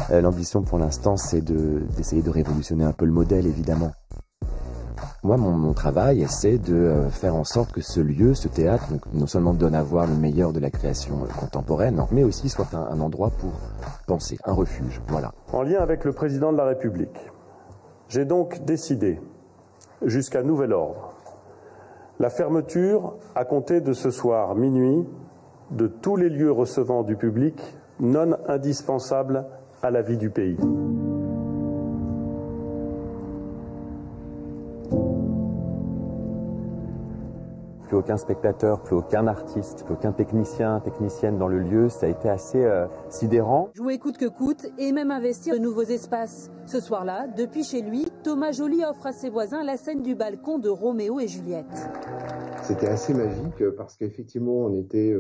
L'ambition pour l'instant, c'est d'essayer de révolutionner un peu le modèle, évidemment. Moi, mon travail, c'est de faire en sorte que ce lieu, ce théâtre, donc, non seulement donne à voir le meilleur de la création contemporaine, mais aussi soit un endroit pour penser, un refuge. Voilà. En lien avec le président de la République, j'ai donc décidé, jusqu'à nouvel ordre, la fermeture, à compter de ce soir minuit, de tous les lieux recevant du public non indispensables à la vie du pays. Plus aucun spectateur, plus aucun artiste, plus aucun technicien, technicienne dans le lieu, ça a été assez sidérant. Jouer coûte que coûte et même investir de nouveaux espaces. Ce soir-là, depuis chez lui, Thomas Joly offre à ses voisins la scène du balcon de Roméo et Juliette. C'était assez magique parce qu'effectivement on était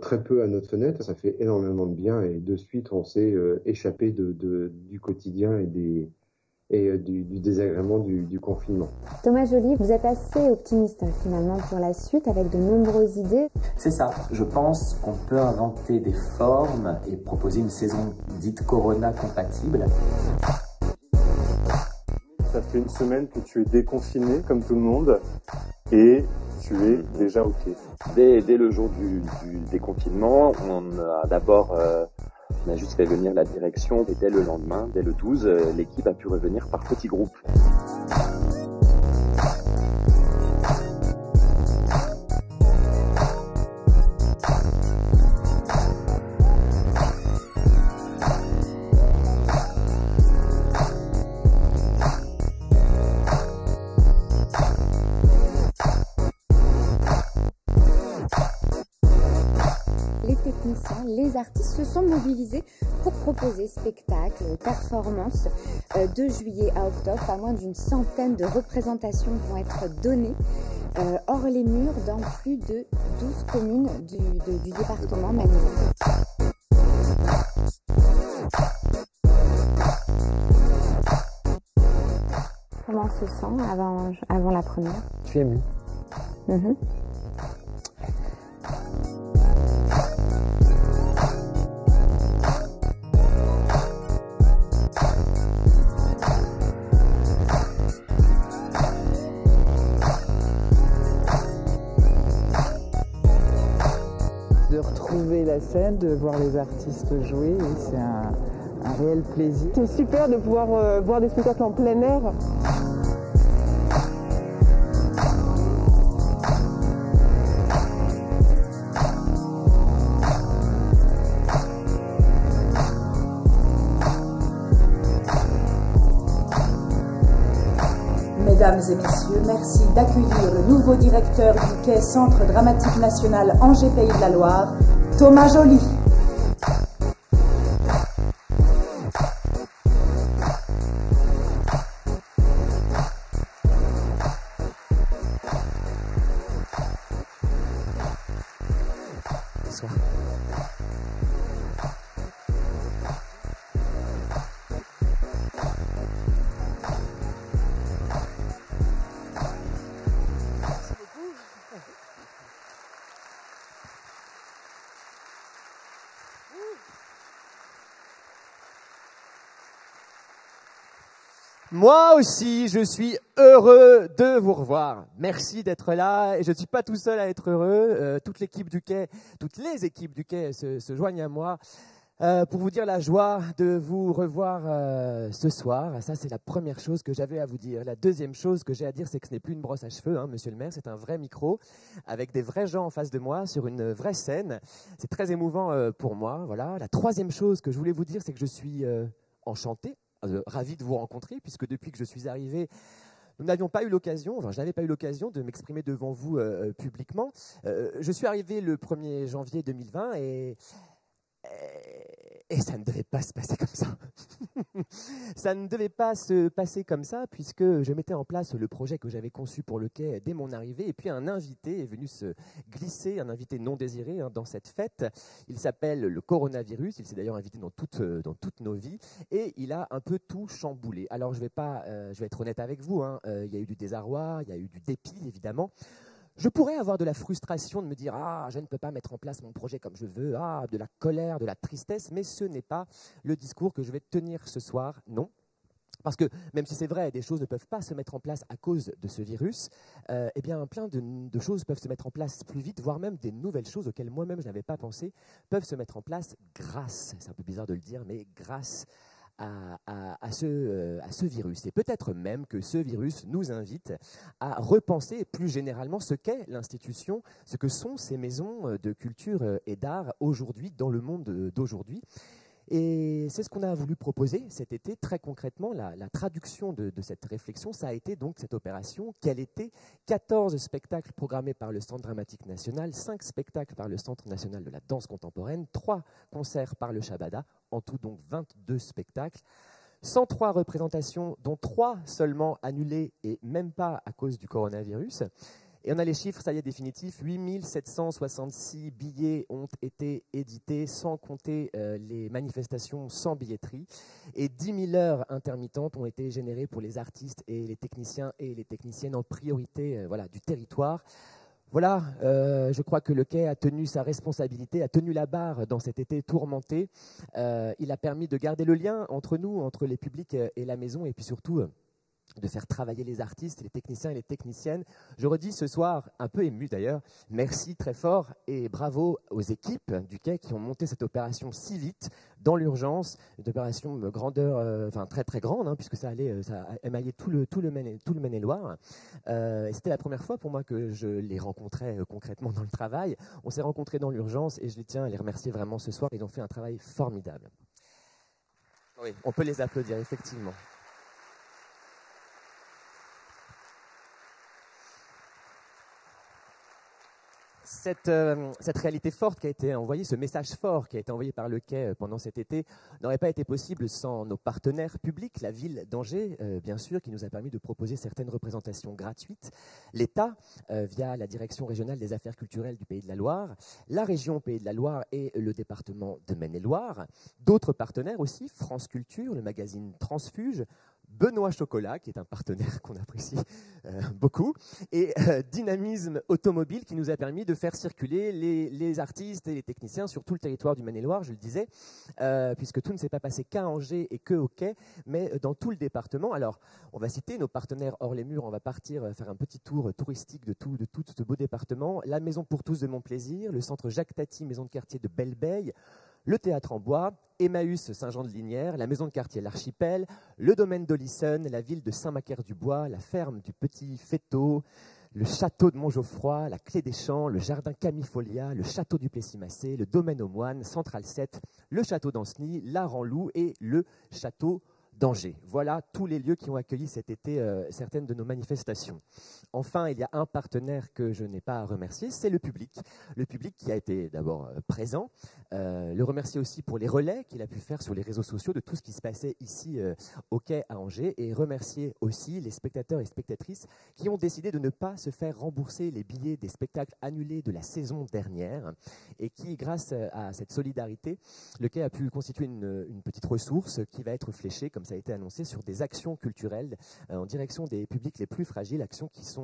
très peu à notre fenêtre, ça fait énormément de bien et de suite on s'est échappé du quotidien et du désagrément du confinement. Thomas Joly, vous êtes assez optimiste finalement pour la suite avec de nombreuses idées. C'est ça, je pense qu'on peut inventer des formes et proposer une saison dite Corona compatible. Ça fait une semaine que tu es déconfiné comme tout le monde et tu es déjà OK. Dès le jour du déconfinement, on a juste fait venir la direction et dès le lendemain, dès le 12, l'équipe a pu revenir par petits groupes. Les artistes se sont mobilisés pour proposer spectacles, performances. De juillet à octobre, pas moins d'une centaine de représentations vont être données hors les murs dans plus de 12 communes du département magnétique. Comment on se sent avant la première? Je suis ému. De retrouver la scène, de voir les artistes jouer, c'est un réel plaisir. C'est super de pouvoir voir des spectacles en plein air. Mesdames et messieurs, merci d'accueillir le nouveau directeur du Quai Centre Dramatique National Angers Pays de la Loire, Thomas Joly. Bonsoir. Moi aussi, je suis heureux de vous revoir. Merci d'être là. Et je ne suis pas tout seul à être heureux. Toute l'équipe du Quai, toutes les équipes du Quai se joignent à moi pour vous dire la joie de vous revoir ce soir. Ça, c'est la première chose que j'avais à vous dire. La deuxième chose que j'ai à dire, c'est que ce n'est plus une brosse à cheveux, hein, monsieur le maire. C'est un vrai micro avec des vrais gens en face de moi sur une vraie scène. C'est très émouvant pour moi. Voilà. La troisième chose que je voulais vous dire, c'est que je suis enchanté. Ravi de vous rencontrer, puisque depuis que je suis arrivé, nous n'avions pas eu l'occasion, je n'avais pas eu l'occasion de m'exprimer devant vous publiquement. Je suis arrivé le 1er janvier 2020 et ça ne devait pas se passer comme ça. Ça ne devait pas se passer comme ça, puisque je mettais en place le projet que j'avais conçu pour le Quai dès mon arrivée, et puis un invité est venu se glisser, un invité non désiré dans cette fête. Il s'appelle le coronavirus, il s'est d'ailleurs invité dans toutes nos vies, et il a un peu tout chamboulé. Alors je vais être honnête avec vous, il y a eu du désarroi, il y a eu du dépit évidemment. Je pourrais avoir de la frustration de me dire « Ah, je ne peux pas mettre en place mon projet comme je veux, ah, de la colère, de la tristesse », mais ce n'est pas le discours que je vais tenir ce soir, non. Parce que même si c'est vrai, des choses ne peuvent pas se mettre en place à cause de ce virus, eh bien plein de choses peuvent se mettre en place plus vite, voire même des nouvelles choses auxquelles moi-même je n'avais pas pensé, peuvent se mettre en place grâce, c'est un peu bizarre de le dire, mais grâce à ce virus. Et peut-être même que ce virus nous invite à repenser plus généralement ce qu'est l'institution, ce que sont ces maisons de culture et d'art aujourd'hui, dans le monde d'aujourd'hui. Et c'est ce qu'on a voulu proposer cet été. Très concrètement, la traduction de cette réflexion, ça a été donc cette opération. Quel été 14 spectacles programmés par le Centre dramatique national, 5 spectacles par le Centre national de la danse contemporaine, 3 concerts par le Shabada, en tout donc 22 spectacles. 103 représentations, dont 3 seulement annulées et même pas à cause du coronavirus. Et on a les chiffres, ça y est, définitifs. 8766 billets ont été édités, sans compter les manifestations sans billetterie. Et 10 000 heures intermittentes ont été générées pour les artistes et les techniciens et les techniciennes en priorité voilà, du territoire. Voilà, je crois que le Quai a tenu sa responsabilité, a tenu la barre dans cet été tourmenté. Il a permis de garder le lien entre nous, entre les publics et la maison, et puis surtout de faire travailler les artistes, les techniciens et les techniciennes. Je redis ce soir, un peu ému d'ailleurs, merci très fort et bravo aux équipes du Quai qui ont monté cette opération si vite, dans l'urgence, une opération grandeur, enfin très très grande, hein, puisque ça émaillait tout le Maine-et-Loire. Et c'était la première fois pour moi que je les rencontrais concrètement dans le travail. On s'est rencontrés dans l'urgence et je les tiens à les remercier vraiment ce soir. Ils ont fait un travail formidable. Oui, on peut les applaudir, effectivement. Cette réalité forte qui a été envoyée, ce message fort qui a été envoyé par le Quai pendant cet été, n'aurait pas été possible sans nos partenaires publics, la ville d'Angers, bien sûr, qui nous a permis de proposer certaines représentations gratuites, l'État, via la Direction régionale des affaires culturelles du Pays de la Loire, la région Pays de la Loire et le département de Maine-et-Loire, d'autres partenaires aussi, France Culture, le magazine Transfuge, Benoît Chocolat, qui est un partenaire qu'on apprécie beaucoup, et Dynamisme Automobile, qui nous a permis de faire circuler les artistes et les techniciens sur tout le territoire du Maine-et-Loire, je le disais, puisque tout ne s'est pas passé qu'à Angers et qu'au Quai, mais dans tout le département. Alors, on va citer nos partenaires hors les murs, on va partir faire un petit tour touristique de tout ce beau département. La Maison pour tous de Montplaisir, le centre Jacques Tati, maison de quartier de Belle-Beille, le Théâtre en Bois, Emmaüs Saint-Jean-de-Lignières, la maison de quartier L'Archipel, le domaine d'Olisson, la ville de Saint-Macaire-du-Bois, la ferme du Petit Féteau, le château de Montgeoffroy, la Clé des Champs, le jardin Camifolia, le château du Plessis-Massé, le domaine aux Moines, Central 7, le château d'Ancenis, l'Arenloup et le château d'Angers. Voilà tous les lieux qui ont accueilli cet été certaines de nos manifestations. Enfin, il y a un partenaire que je n'ai pas à remercier, c'est le public. Le public qui a été d'abord présent. Le remercier aussi pour les relais qu'il a pu faire sur les réseaux sociaux de tout ce qui se passait ici au Quai à Angers. Et remercier aussi les spectateurs et spectatrices qui ont décidé de ne pas se faire rembourser les billets des spectacles annulés de la saison dernière. Et qui, grâce à cette solidarité, le Quai a pu constituer une petite ressource qui va être fléchée, comme ça a été annoncé, sur des actions culturelles en direction des publics les plus fragiles, actions qui sont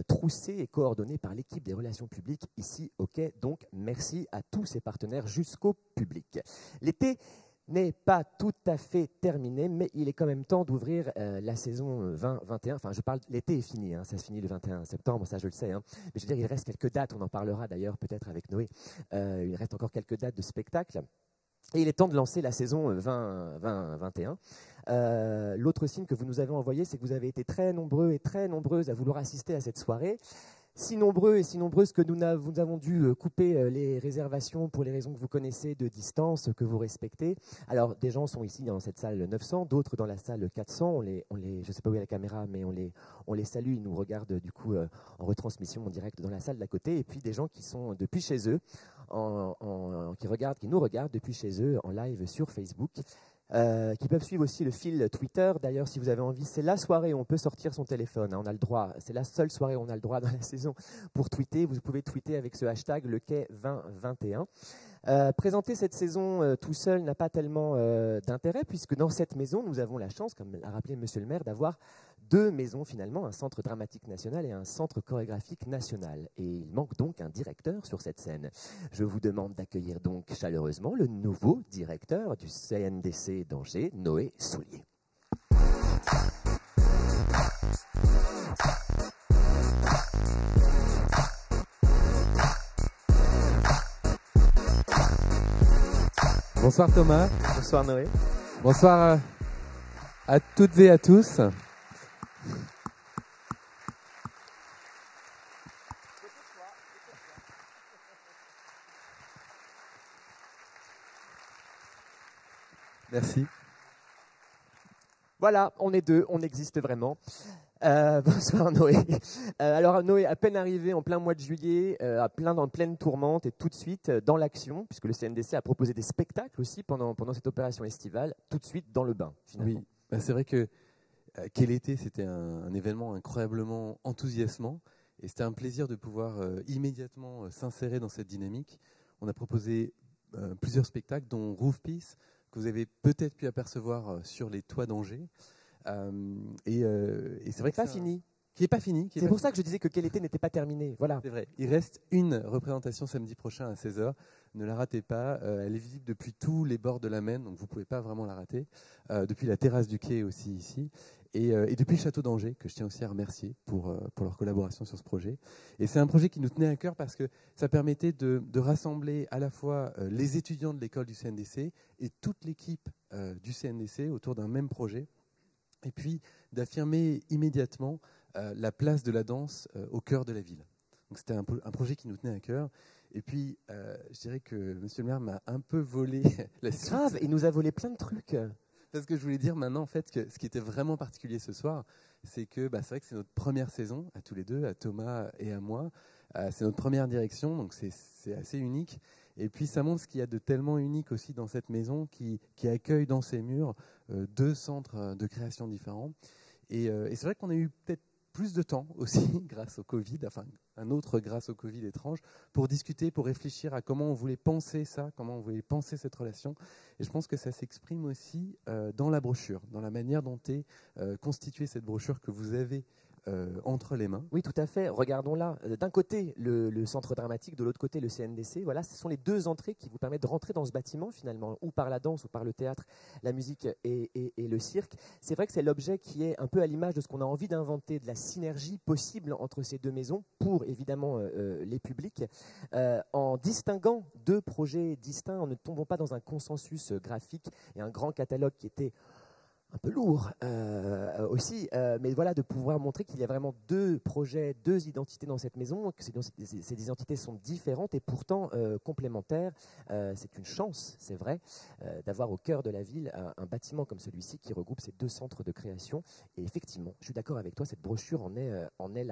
troussées et coordonnées par l'équipe des relations publiques ici au Quai. Donc merci à tous ces partenaires jusqu'au public. L'été n'est pas tout à fait terminé, mais il est quand même temps d'ouvrir la saison 2021. Enfin, je parle, l'été est fini, hein, ça se finit le 21 septembre, ça je le sais. Hein. Mais je veux dire, il reste quelques dates, on en parlera d'ailleurs peut-être avec Noé. Il reste encore quelques dates de spectacles. Et il est temps de lancer la saison 2021. L'autre signe que vous nous avez envoyé, c'est que vous avez été très nombreux et très nombreuses à vouloir assister à cette soirée. Si nombreux et si nombreuses que nous avons dû couper les réservations pour les raisons que vous connaissez de distance, que vous respectez. Alors, des gens sont ici dans cette salle 900, d'autres dans la salle 400. Je ne sais pas où est la caméra, mais on les salue. Ils nous regardent du coup en retransmission en direct dans la salle d'à côté. Et puis des gens qui sont depuis chez eux, qui nous regardent depuis chez eux en live sur Facebook. Qui peuvent suivre aussi le fil Twitter. D'ailleurs, si vous avez envie, c'est la soirée où on peut sortir son téléphone. Hein, on a le droit. C'est la seule soirée où on a le droit dans la saison pour tweeter. Vous pouvez tweeter avec ce hashtag le Quai 2021. Présenter cette saison tout seul n'a pas tellement d'intérêt, puisque dans cette maison, nous avons la chance, comme l'a rappelé Monsieur le maire, d'avoir 2 maisons finalement, un centre dramatique national et un centre chorégraphique national. Et il manque donc un directeur sur cette scène. Je vous demande d'accueillir donc chaleureusement le nouveau directeur du CNDC d'Angers, Noé Soulier. Bonsoir Thomas. Bonsoir Noé. Bonsoir à toutes et à tous. Merci. Voilà, on est 2, on existe vraiment. Bonsoir Noé. Alors Noé, à peine arrivé en plein mois de juillet, en pleine tourmente et tout de suite dans l'action, puisque le CNDC a proposé des spectacles aussi pendant cette opération estivale, tout de suite dans le bain finalement. Oui, c'est vrai que quel été, c'était un événement incroyablement enthousiasmant et c'était un plaisir de pouvoir immédiatement s'insérer dans cette dynamique. On a proposé plusieurs spectacles, dont Roof Peace, que vous avez peut-être pu apercevoir sur les toits d'Angers. Et c'est vrai que pas fini. Qui n'est pas fini. C'est pour ça que je disais que quel été n'était pas terminé. Voilà. C'est vrai. Il reste une représentation samedi prochain à 16h. Ne la ratez pas. Elle est visible depuis tous les bords de la Maine, donc vous ne pouvez pas vraiment la rater. Depuis la terrasse du quai aussi ici. Et depuis le château d'Angers, que je tiens aussi à remercier pour leur collaboration sur ce projet. Et c'est un projet qui nous tenait à cœur parce que ça permettait de rassembler à la fois les étudiants de l'école du CNDC et toute l'équipe du CNDC autour d'un même projet. Et puis d'affirmer immédiatement la place de la danse au cœur de la ville. Donc c'était un projet qui nous tenait à cœur. Et puis, je dirais que Monsieur le maire m'a un peu volé la suite. Grave, il nous a volé plein de trucs. Parce que je voulais dire maintenant, en fait, que ce qui était vraiment particulier ce soir, c'est que c'est vrai que c'est notre première saison, à tous les deux, à Thomas et à moi. C'est notre première direction, donc c'est assez unique. Et puis ça montre ce qu'il y a de tellement unique aussi dans cette maison qui accueille dans ses murs 2 centres de création différents. Et c'est vrai qu'on a eu peut-être plus de temps aussi grâce au Covid, enfin un autre grâce au Covid étrange, pour discuter, pour réfléchir à comment on voulait penser ça, comment on voulait penser cette relation. Et je pense que ça s'exprime aussi dans la brochure, dans la manière dont est constituée cette brochure que vous avez entre les mains. Oui, tout à fait. Regardons là. D'un côté, le centre dramatique, de l'autre côté, le CNDC. Voilà, ce sont les 2 entrées qui vous permettent de rentrer dans ce bâtiment, finalement, ou par la danse, ou par le théâtre, la musique et le cirque. C'est vrai que c'est l'objet qui est un peu à l'image de ce qu'on a envie d'inventer, de la synergie possible entre ces 2 maisons, pour évidemment les publics, en distinguant 2 projets distincts, en ne tombant pas dans un consensus graphique et un grand catalogue qui était un peu lourd aussi, mais voilà, de pouvoir montrer qu'il y a vraiment 2 projets, 2 identités dans cette maison, que ces identités sont différentes et pourtant complémentaires. C'est une chance, c'est vrai, d'avoir au cœur de la ville un bâtiment comme celui-ci qui regroupe ces 2 centres de création. Et effectivement, je suis d'accord avec toi, cette brochure en est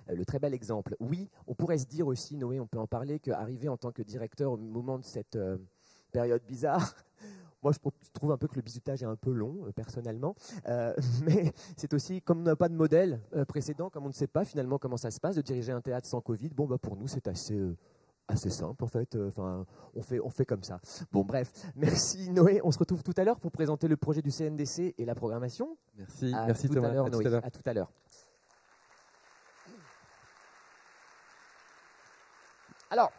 le très bel exemple. Oui, on pourrait se dire aussi, Noé, on peut en parler, qu'arriver en tant que directeur au moment de cette période bizarre, moi, je trouve un peu que le bizutage est un peu long, personnellement. Mais c'est aussi, comme on n'a pas de modèle précédent, comme on ne sait pas finalement comment ça se passe de diriger un théâtre sans Covid, pour nous, c'est assez simple, en fait. On fait comme ça. Bon, bref. Merci, Noé. On se retrouve tout à l'heure pour présenter le projet du CNDC et la programmation. Merci Thomas. À tout à l'heure. Alors,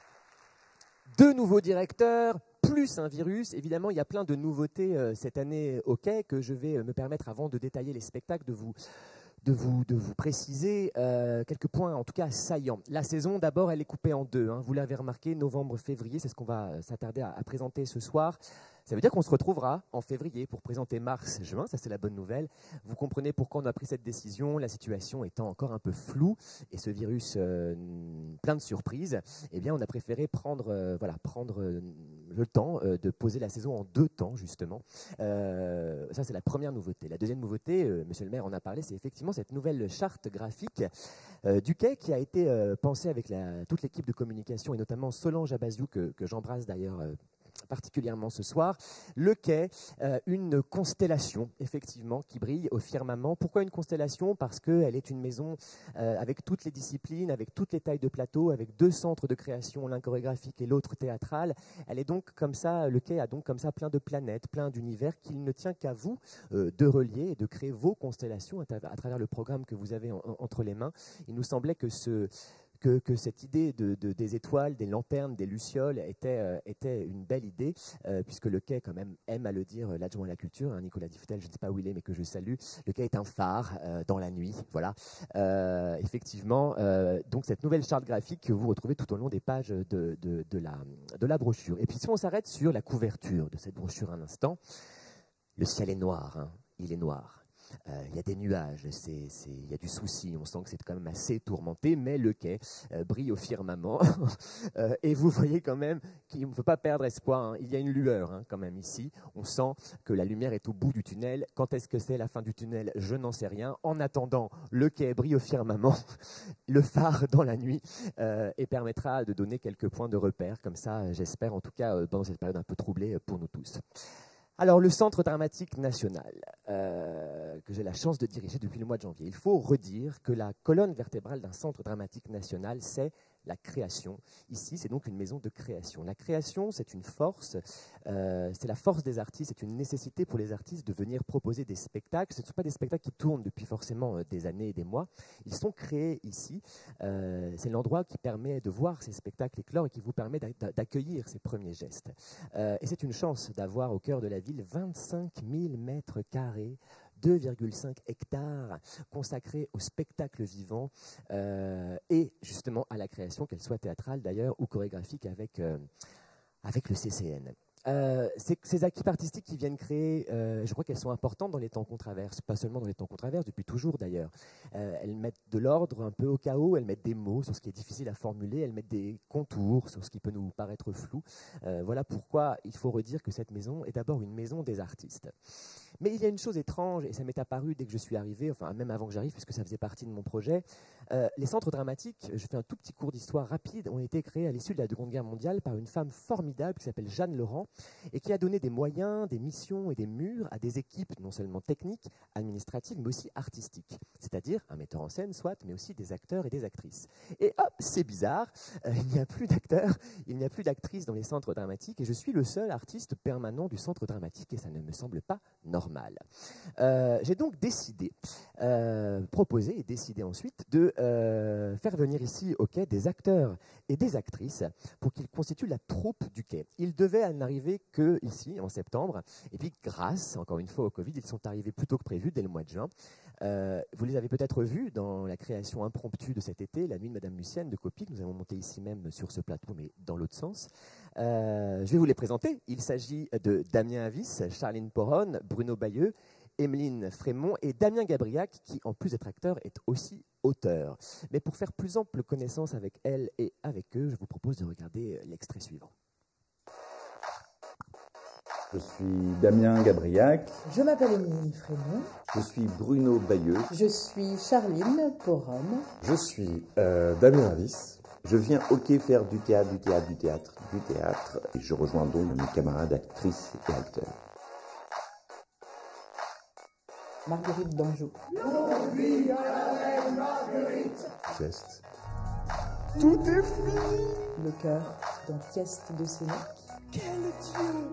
2 nouveaux directeurs, plus un virus. Évidemment, il y a plein de nouveautés cette année au Quai que je vais me permettre, avant de détailler les spectacles, de vous préciser quelques points, en tout cas saillants. La saison, d'abord, elle est coupée en 2. Vous l'avez remarqué, novembre, février, c'est ce qu'on va s'attarder à présenter ce soir. Ça veut dire qu'on se retrouvera en février pour présenter mars-juin, ça c'est la bonne nouvelle. Vous comprenez pourquoi on a pris cette décision, la situation étant encore un peu floue et ce virus plein de surprises. Eh bien, on a préféré prendre le temps de poser la saison en 2 temps, justement. Ça, c'est la première nouveauté. La deuxième nouveauté, monsieur le maire en a parlé, c'est effectivement cette nouvelle charte graphique du Quai qui a été pensée avec toute l'équipe de communication et notamment Solange Abaziou, que j'embrasse d'ailleurs particulièrement ce soir. Le quai, une constellation, effectivement, qui brille au firmament. Pourquoi une constellation? Parce qu'elle est une maison avec toutes les disciplines, avec toutes les tailles de plateau, avec 2 centres de création, l'un chorégraphique et l'autre théâtral. Elle est donc comme ça, le quai a donc comme ça plein de planètes, plein d'univers qu'il ne tient qu'à vous de relier et de créer vos constellations à travers le programme que vous avez entre les mains. Il nous semblait que cette idée des étoiles, des lanternes, des lucioles était une belle idée, puisque le quai, quand même, aime à le dire l'adjoint à la culture, hein, Nicolas Diffetel, je ne sais pas où il est, mais que je salue. Le quai est un phare dans la nuit. Voilà. Effectivement, donc cette nouvelle charte graphique que vous retrouvez tout au long des pages de la brochure. Et puis si on s'arrête sur la couverture de cette brochure un instant, le ciel est noir, hein, il est noir. Il y a des nuages, il y a du souci, on sent que c'est quand même assez tourmenté, mais le quai brille au firmament. Et vous voyez quand même qu'il ne faut pas perdre espoir, hein. Il y a une lueur hein, quand même ici. On sent que la lumière est au bout du tunnel. Quand est-ce que c'est la fin du tunnel? Je n'en sais rien. En attendant, le quai brille au firmament, le phare dans la nuit, et permettra de donner quelques points de repère. Comme ça, j'espère en tout cas dans cette période un peu troublée pour nous tous. Alors, le Centre dramatique national, que j'ai la chance de diriger depuis le mois de janvier, il faut redire que la colonne vertébrale d'un centre dramatique national, c'est la création. Ici, c'est donc une maison de création. La création, c'est une force, c'est la force des artistes, c'est une nécessité pour les artistes de venir proposer des spectacles. Ce ne sont pas des spectacles qui tournent depuis forcément des années et des mois. Ils sont créés ici. C'est l'endroit qui permet de voir ces spectacles éclore et qui vous permet d'accueillir ces premiers gestes. Et c'est une chance d'avoir au cœur de la ville 25 000 mètres carrés, 2,5 hectares consacrés au spectacle vivant et justement à la création, qu'elle soit théâtrale d'ailleurs ou chorégraphique avec le CCN. Ces équipes artistiques qui viennent créer, je crois qu'elles sont importantes dans les temps qu'on traverse, pas seulement dans les temps qu'on traverse, depuis toujours d'ailleurs. Elles mettent de l'ordre un peu au chaos, elles mettent des mots sur ce qui est difficile à formuler, elles mettent des contours sur ce qui peut nous paraître flou. Voilà pourquoi il faut redire que cette maison est d'abord une maison des artistes. Mais il y a une chose étrange, et ça m'est apparu dès que je suis arrivé, enfin même avant que j'arrive, puisque ça faisait partie de mon projet. Les centres dramatiques, je fais un tout petit cours d'histoire rapide, ont été créés à l'issue de la Seconde Guerre mondiale par une femme formidable qui s'appelle Jeanne Laurent, et qui a donné des moyens, des missions et des murs à des équipes non seulement techniques, administratives, mais aussi artistiques. C'est-à-dire un metteur en scène, soit, mais aussi des acteurs et des actrices. Et hop, c'est bizarre, il n'y a plus d'acteurs, il n'y a plus d'actrices dans les centres dramatiques, et je suis le seul artiste permanent du centre dramatique, et ça ne me semble pas normal. J'ai donc décidé, proposé et décidé ensuite de faire venir ici au quai des acteurs et des actrices pour qu'ils constituent la troupe du quai. Ils devaient n'arriver que ici en septembre, et puis grâce, encore une fois au Covid, ils sont arrivés plus tôt que prévu, dès le mois de juin. Vous les avez peut-être vus dans la création impromptue de cet été, La Nuit de Madame Lucienne de Copie, que nous avons monté ici même sur ce plateau, mais dans l'autre sens. Je vais vous les présenter. Il s'agit de Damien Avis, Charline Poron, Bruno Bayeux, Emeline Frémont et Damien Gabriac, qui en plus d'être acteur est aussi auteur. Mais pour faire plus ample connaissance avec elle et avec eux, je vous propose de regarder l'extrait suivant. Je suis Damien Gabriac. Je m'appelle Emeline Frémont. Je suis Bruno Bayeux. Je suis Charline Poron. Je suis Damien Avis. Je viens au quai faire du théâtre, et je rejoins donc mes camarades actrices et acteurs. Marguerite Danjou. Longue à la reine Marguerite. Geste. Tout est fini. Le cœur d'un Tieste de Sénac. Quel dieu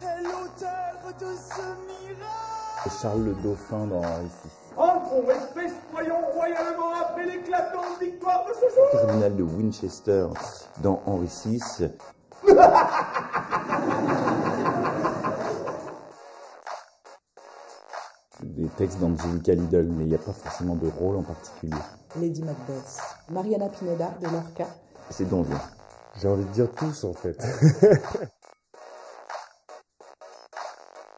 est l'auteur de ce miracle? Charles le Dauphin dans Henri VI. Entrons, espèce, soyons royalement après l'éclatante victoire de ce jour. Le cardinal de Winchester dans Henri VI. Des textes d'Angelica Lidl, mais il n'y a pas forcément de rôle en particulier. Lady Macbeth. Mariana Pineda de Lorca. C'est Don Juan. J'ai envie de dire tous en fait.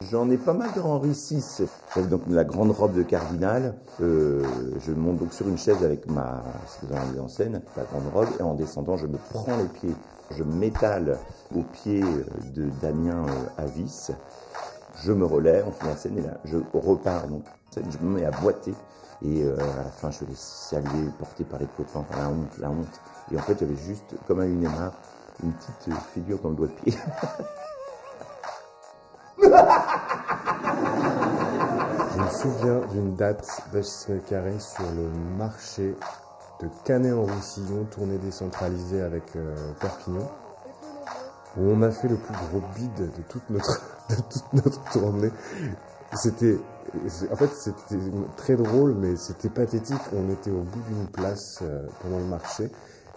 J'en ai pas mal dans Henri VI. J'avais donc la grande robe de cardinal. Je monte donc sur une chaise avec ma mise en scène, la grande robe, et en descendant, je me prends les pieds. Je m'étale aux pieds de Damien Avis. Je me relève, on finit la scène, et là, je repars. Donc, je me mets à boiter. Et à la fin, je les saluer, porté par les copains. Enfin, la honte. Et en fait, j'avais juste, comme un lunémar, une petite figure dans le doigt de pied. souviens d'une date d'Achille Carré sur le marché de Canet-en-Roussillon, tournée décentralisée avec Perpignan, où on a fait le plus gros bide de toute notre tournée. En fait, c'était très drôle, mais c'était pathétique. On était au bout d'une place pendant le marché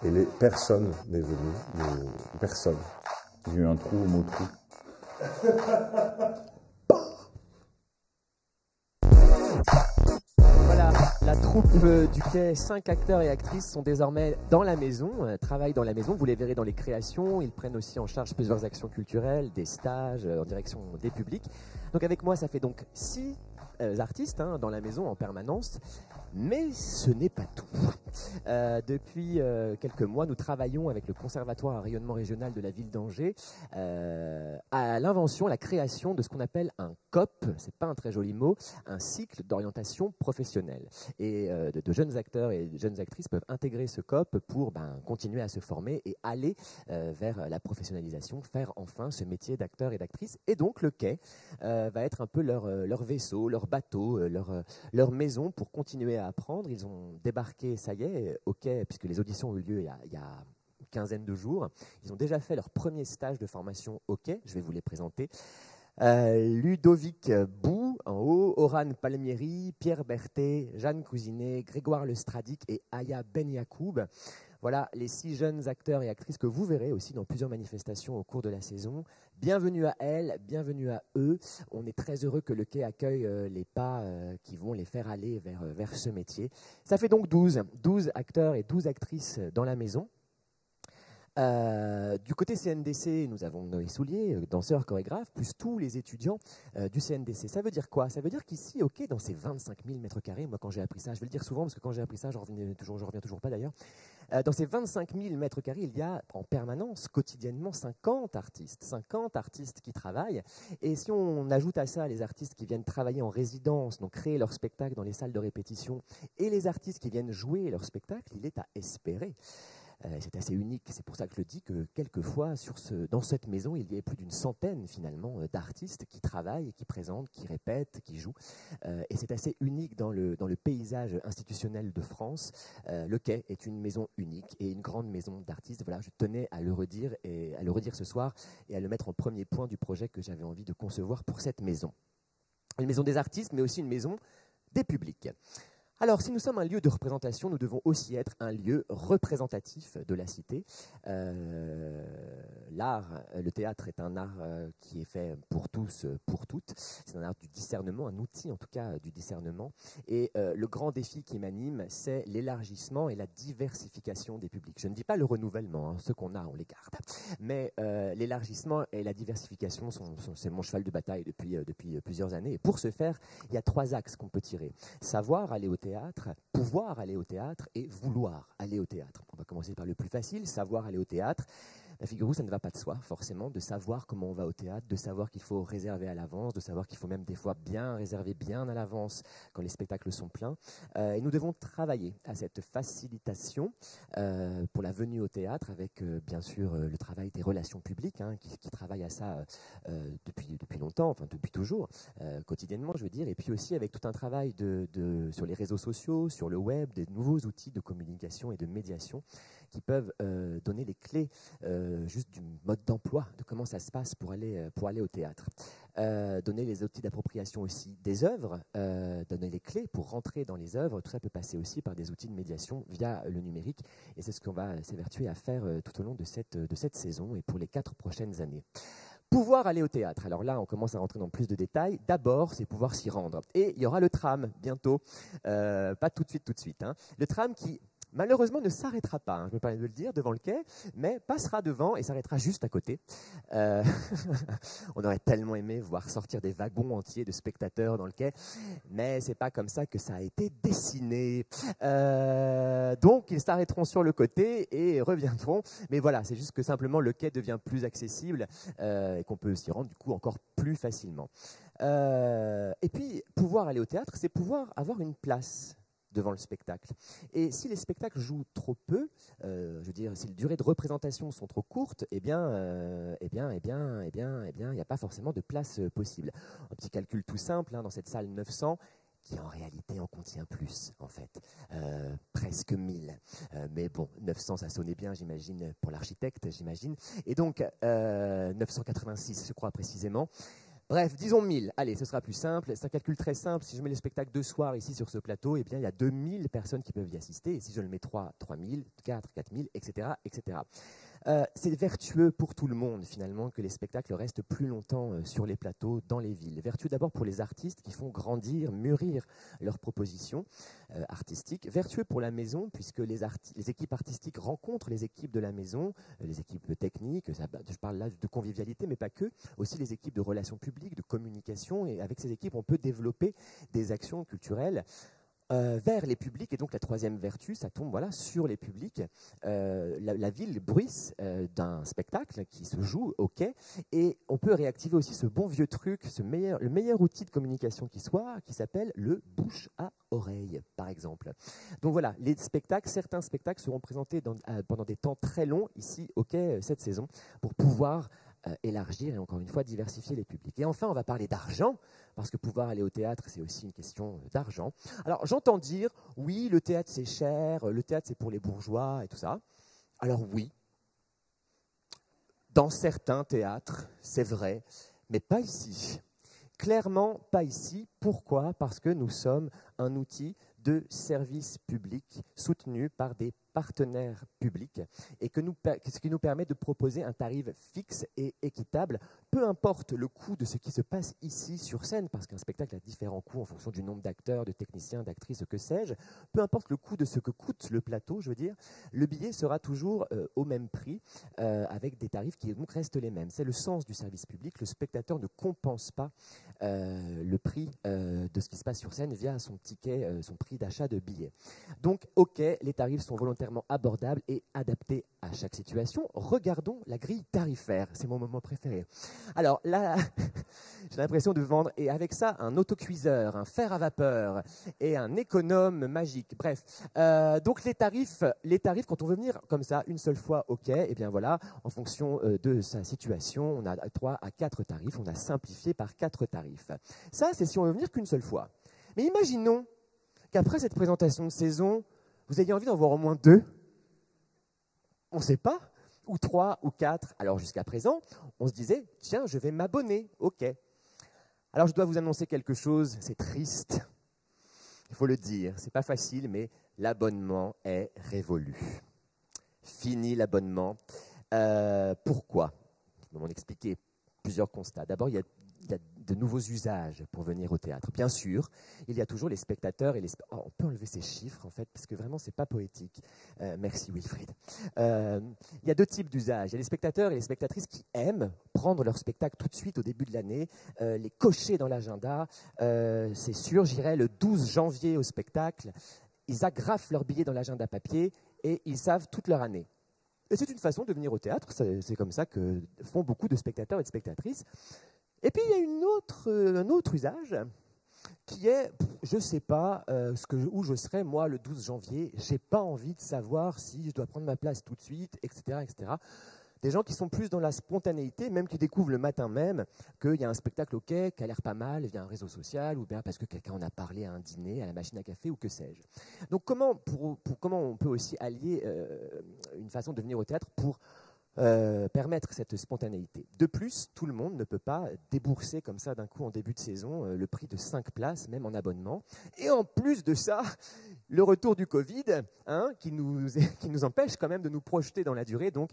et personne n'est venu. Personne. J'ai eu un trou au mot trou. Voilà, la troupe du quai, 5 acteurs et actrices sont désormais dans la maison, travaillent dans la maison, vous les verrez dans les créations, ils prennent aussi en charge plusieurs actions culturelles, des stages en direction des publics. Donc avec moi, ça fait donc 6 artistes dans la maison en permanence. Mais ce n'est pas tout. Depuis quelques mois, nous travaillons avec le Conservatoire à rayonnement régional de la ville d'Angers à l'invention, à la création de ce qu'on appelle un COP, c'est pas un très joli mot, un cycle d'orientation professionnelle. Et de jeunes acteurs et de jeunes actrices peuvent intégrer ce COP pour continuer à se former et aller vers la professionnalisation, faire enfin ce métier d'acteur et d'actrice. Et donc le quai va être un peu leur vaisseau, leur bateau, leur maison pour continuer à apprendre. Ils ont débarqué, ça y est, au quai, puisque les auditions ont eu lieu il y a une quinzaine de jours. Ils ont déjà fait leur premier stage de formation au quai. Je vais vous les présenter. Ludovic Bou en haut, Oran Palmieri, Pierre Berthet, Jeanne Cousinet, Grégoire Lestradic et Aya Ben Yacoub. Voilà les 6 jeunes acteurs et actrices que vous verrez aussi dans plusieurs manifestations au cours de la saison. Bienvenue à elles, bienvenue à eux. On est très heureux que le quai accueille les pas qui vont les faire aller vers ce métier. Ça fait donc 12 acteurs et 12 actrices dans la maison. Du côté CNDC, nous avons Noé Soulier, danseur, chorégraphe, plus tous les étudiants du CNDC. Ça veut dire quoi? Ça veut dire qu'ici, ok, dans ces 25 000 mètres carrés, moi quand j'ai appris ça, je vais le dire souvent parce que quand j'ai appris ça, je reviens toujours pas d'ailleurs, dans ces 25 000 mètres carrés, il y a en permanence, quotidiennement, 50 artistes qui travaillent. Et si on ajoute à ça les artistes qui viennent travailler en résidence, donc créer leur spectacle dans les salles de répétition, et les artistes qui viennent jouer leur spectacle, il est à espérer. C'est assez unique, c'est pour ça que je le dis, que quelquefois, dans cette maison, il y a plus d'une centaine finalement d'artistes qui travaillent, qui présentent, qui répètent, qui jouent. Et c'est assez unique dans le paysage institutionnel de France. Le quai est une maison unique et une grande maison d'artistes. Voilà, je tenais à le redire ce soir et à le mettre en premier point du projet que j'avais envie de concevoir pour cette maison. Une maison des artistes, mais aussi une maison des publics. Alors, si nous sommes un lieu de représentation, nous devons aussi être un lieu représentatif de la cité. L'art, le théâtre est un art qui est fait pour tous, pour toutes. C'est un art du discernement, un outil en tout cas du discernement. Et le grand défi qui m'anime, c'est l'élargissement et la diversification des publics. Je ne dis pas le renouvellement, ceux qu'on a, on les garde. Mais l'élargissement et la diversification, c'est mon cheval de bataille depuis plusieurs années. Et pour ce faire, il y a 3 axes qu'on peut tirer. Savoir aller au théâtre, pouvoir aller au théâtre et vouloir aller au théâtre. On va commencer par le plus facile, savoir aller au théâtre. Figurez-vous, ça ne va pas de soi, forcément, de savoir comment on va au théâtre, de savoir qu'il faut réserver à l'avance, de savoir qu'il faut même des fois bien réserver bien à l'avance quand les spectacles sont pleins. Et nous devons travailler à cette facilitation pour la venue au théâtre avec, bien sûr, le travail des relations publiques qui travaillent à ça depuis longtemps, enfin depuis toujours, quotidiennement, je veux dire, et puis aussi avec tout un travail sur les réseaux sociaux, sur le web, des nouveaux outils de communication et de médiation qui peuvent donner les clés juste du mode d'emploi, de comment ça se passe pour aller au théâtre. Donner les outils d'appropriation aussi des œuvres, donner les clés pour rentrer dans les œuvres, tout ça peut passer aussi par des outils de médiation via le numérique, et c'est ce qu'on va s'évertuer à faire tout au long de cette saison et pour les 4 prochaines années. Pouvoir aller au théâtre. Alors là, on commence à rentrer dans plus de détails. D'abord, c'est pouvoir s'y rendre. Et il y aura le tram bientôt, pas tout de suite. Le tram qui malheureusement ne s'arrêtera pas, je me permets de le dire, devant le quai, mais passera devant et s'arrêtera juste à côté. On aurait tellement aimé voir sortir des wagons entiers de spectateurs dans le quai, mais c'est pas comme ça que ça a été dessiné. Donc ils s'arrêteront sur le côté et reviendront, mais voilà, c'est juste que simplement le quai devient plus accessible et qu'on peut s'y rendre du coup encore plus facilement. Et puis, pouvoir aller au théâtre, c'est pouvoir avoir une place devant le spectacle. Et si les spectacles jouent trop peu, je veux dire, si les durées de représentation sont trop courtes, il n'y a pas forcément de place possible. Un petit calcul tout simple, dans cette salle 900, qui en réalité en contient plus, en fait, presque 1000. Mais bon, 900, ça sonnait bien, j'imagine, pour l'architecte, j'imagine. Et donc, 986, je crois précisément. Bref, disons 1000. Allez, ce sera plus simple. C'est un calcul très simple. Si je mets le spectacle 2 soirs ici sur ce plateau, eh bien, il y a 2000 personnes qui peuvent y assister. Et si je le mets 3, 3000, 4, 4000, etc., etc. C'est vertueux pour tout le monde, finalement, que les spectacles restent plus longtemps sur les plateaux, dans les villes. Vertueux d'abord pour les artistes qui font grandir, mûrir leurs propositions artistiques. Vertueux pour la maison, puisque les équipes artistiques rencontrent les équipes de la maison, les équipes techniques, je parle là de convivialité, mais pas que, aussi les équipes de relations publiques, de communication. Et avec ces équipes, on peut développer des actions culturelles vers les publics. Et donc la troisième vertu, ça tombe sur les publics. La ville bruisse d'un spectacle qui se joue au quai, et on peut réactiver aussi ce bon vieux truc, le meilleur outil de communication qui soit, qui s'appelle le bouche à oreille, par exemple. Donc voilà, certains spectacles seront présentés pendant des temps très longs ici au quai cette saison, pour pouvoir élargir et encore une fois diversifier les publics. Et enfin, on va parler d'argent, parce que pouvoir aller au théâtre, c'est aussi une question d'argent. Alors, j'entends dire, oui, le théâtre c'est cher, le théâtre c'est pour les bourgeois et tout ça. Alors oui, dans certains théâtres, c'est vrai, mais pas ici. Clairement, pas ici. Pourquoi ? Parce que nous sommes un outil de service public soutenu par des partenaires publics, et ce qui nous permet de proposer un tarif fixe et équitable, peu importe le coût de ce qui se passe ici sur scène, parce qu'un spectacle a différents coûts en fonction du nombre d'acteurs, de techniciens, d'actrices, que sais-je, peu importe le coût de ce que coûte le plateau, je veux dire, le billet sera toujours au même prix, avec des tarifs qui donc restent les mêmes. C'est le sens du service public. Le spectateur ne compense pas le prix de ce qui se passe sur scène via son ticket, son prix d'achat de billets. Donc, ok, les tarifs sont volontairement abordables et adaptés à chaque situation. Regardons la grille tarifaire, c'est mon moment préféré. Alors là, j'ai l'impression de vendre, et avec ça, un autocuiseur, un fer à vapeur et un économe magique. Bref, donc les tarifs, quand on veut venir comme ça, une seule fois, ok, et bien voilà, en fonction de sa situation, on a 3 à 4 tarifs, on a simplifié par 4 tarifs. Ça, c'est si on veut venir qu'une seule fois. Mais imaginons qu'après cette présentation de saison, vous ayez envie d'en voir au moins 2. On ne sait pas. Ou 3 ou 4. Alors jusqu'à présent, on se disait, tiens, je vais m'abonner. Ok. Alors je dois vous annoncer quelque chose, c'est triste. Il faut le dire, c'est pas facile, mais l'abonnement est révolu. Fini l'abonnement. Pourquoi ? Je vais m'en expliquer plusieurs constats. D'abord, il y a de nouveaux usages pour venir au théâtre. Bien sûr, il y a toujours les spectateurs et les... on peut enlever ces chiffres, en fait, parce que vraiment, c'est pas poétique. Merci, Wilfried. Il y a 2 types d'usages. Il y a les spectateurs et les spectatrices qui aiment prendre leur spectacle tout de suite au début de l'année, les cocher dans l'agenda. C'est sûr, j'irai le 12 janvier au spectacle. Ils agrafent leur billet dans l'agenda papier et ils savent toute leur année. Et c'est une façon de venir au théâtre. C'est comme ça que font beaucoup de spectateurs et de spectatrices. Et puis, il y a un autre usage qui est, je ne sais pas où je serai, moi, le 12 janvier. Je n'ai pas envie de savoir si je dois prendre ma place tout de suite, etc., etc. Des gens qui sont plus dans la spontanéité, même qui découvrent le matin même qu'il y a un spectacle au quai qui a l'air pas mal via un réseau social, ou bien parce que quelqu'un en a parlé à un dîner, à la machine à café, ou que sais-je. Donc, comment on peut aussi allier une façon de venir au théâtre pour permettre cette spontanéité. De plus, tout le monde ne peut pas débourser comme ça d'un coup en début de saison le prix de 5 places, même en abonnement. Et en plus de ça, le retour du Covid, qui nous empêche quand même de nous projeter dans la durée. Donc,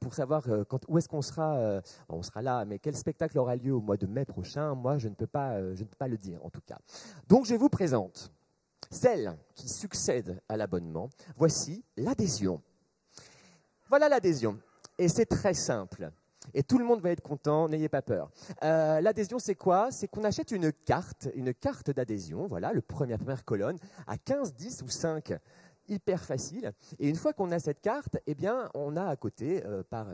pour savoir où est-ce qu'on sera, on sera là, mais quel spectacle aura lieu au mois de mai prochain, moi, je ne peux pas le dire en tout cas. Donc, je vous présente celle qui succède à l'abonnement. Voici l'adhésion. Voilà l'adhésion. Et c'est très simple. Et tout le monde va être content, n'ayez pas peur. L'adhésion, c'est quoi ? C'est qu'on achète une carte d'adhésion, voilà, la première colonne, à 15, 10 ou 5. Hyper facile. Et une fois qu'on a cette carte, eh bien, on a à côté,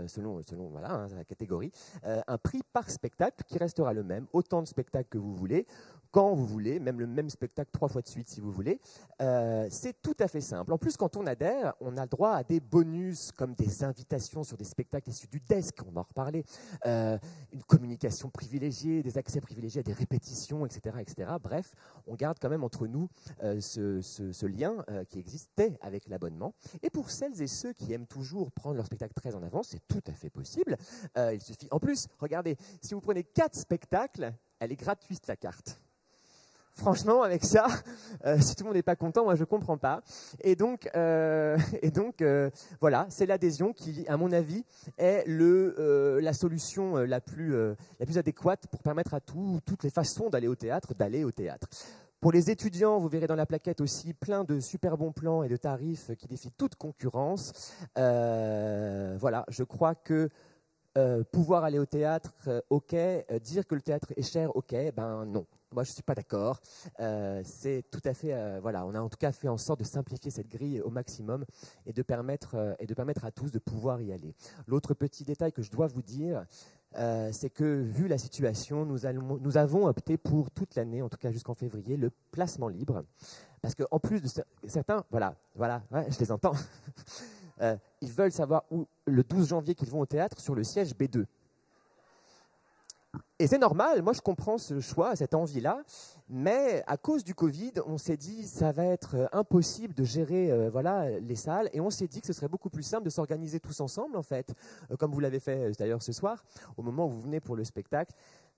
selon voilà, la catégorie, un prix par spectacle qui restera le même. Autant de spectacles que vous voulez. quand vous voulez, même le même spectacle 3 fois de suite si vous voulez. C'est tout à fait simple. En plus, quand on adhère, on a le droit à des bonus comme des invitations sur des spectacles issus du desk, on va en reparler, une communication privilégiée, des accès privilégiés à des répétitions, etc., etc. Bref, on garde quand même entre nous ce lien qui existait avec l'abonnement. Et pour celles et ceux qui aiment toujours prendre leur spectacle très en avance, c'est tout à fait possible. Il suffit. En plus, regardez, si vous prenez 4 spectacles, elle est gratuite la carte. Franchement, avec ça, si tout le monde n'est pas content, moi je ne comprends pas. Et donc, voilà, c'est l'adhésion qui, à mon avis, est la solution la plus adéquate pour permettre à toutes les façons d'aller au théâtre, Pour les étudiants, vous verrez dans la plaquette aussi plein de super bons plans et de tarifs qui défient toute concurrence. Voilà, je crois que pouvoir aller au théâtre, ok. Dire que le théâtre est cher, ok. Ben non. Moi, je ne suis pas d'accord. C'est tout à fait, voilà, on a en tout cas fait en sorte de simplifier cette grille au maximum et de permettre à tous de pouvoir y aller. L'autre petit détail que je dois vous dire, c'est que vu la situation, nous avons opté pour toute l'année, en tout cas jusqu'en février, le placement libre. Parce qu'en plus de certains, voilà, ouais, je les entends, ils veulent savoir où, le 12 janvier qu'ils vont au théâtre, sur le siège B2. Et c'est normal, moi je comprends ce choix, cette envie-là, mais à cause du Covid, on s'est dit ça va être impossible de gérer les salles, et on s'est dit que ce serait beaucoup plus simple de s'organiser tous ensemble en fait, comme vous l'avez fait d'ailleurs ce soir, au moment où vous venez pour le spectacle,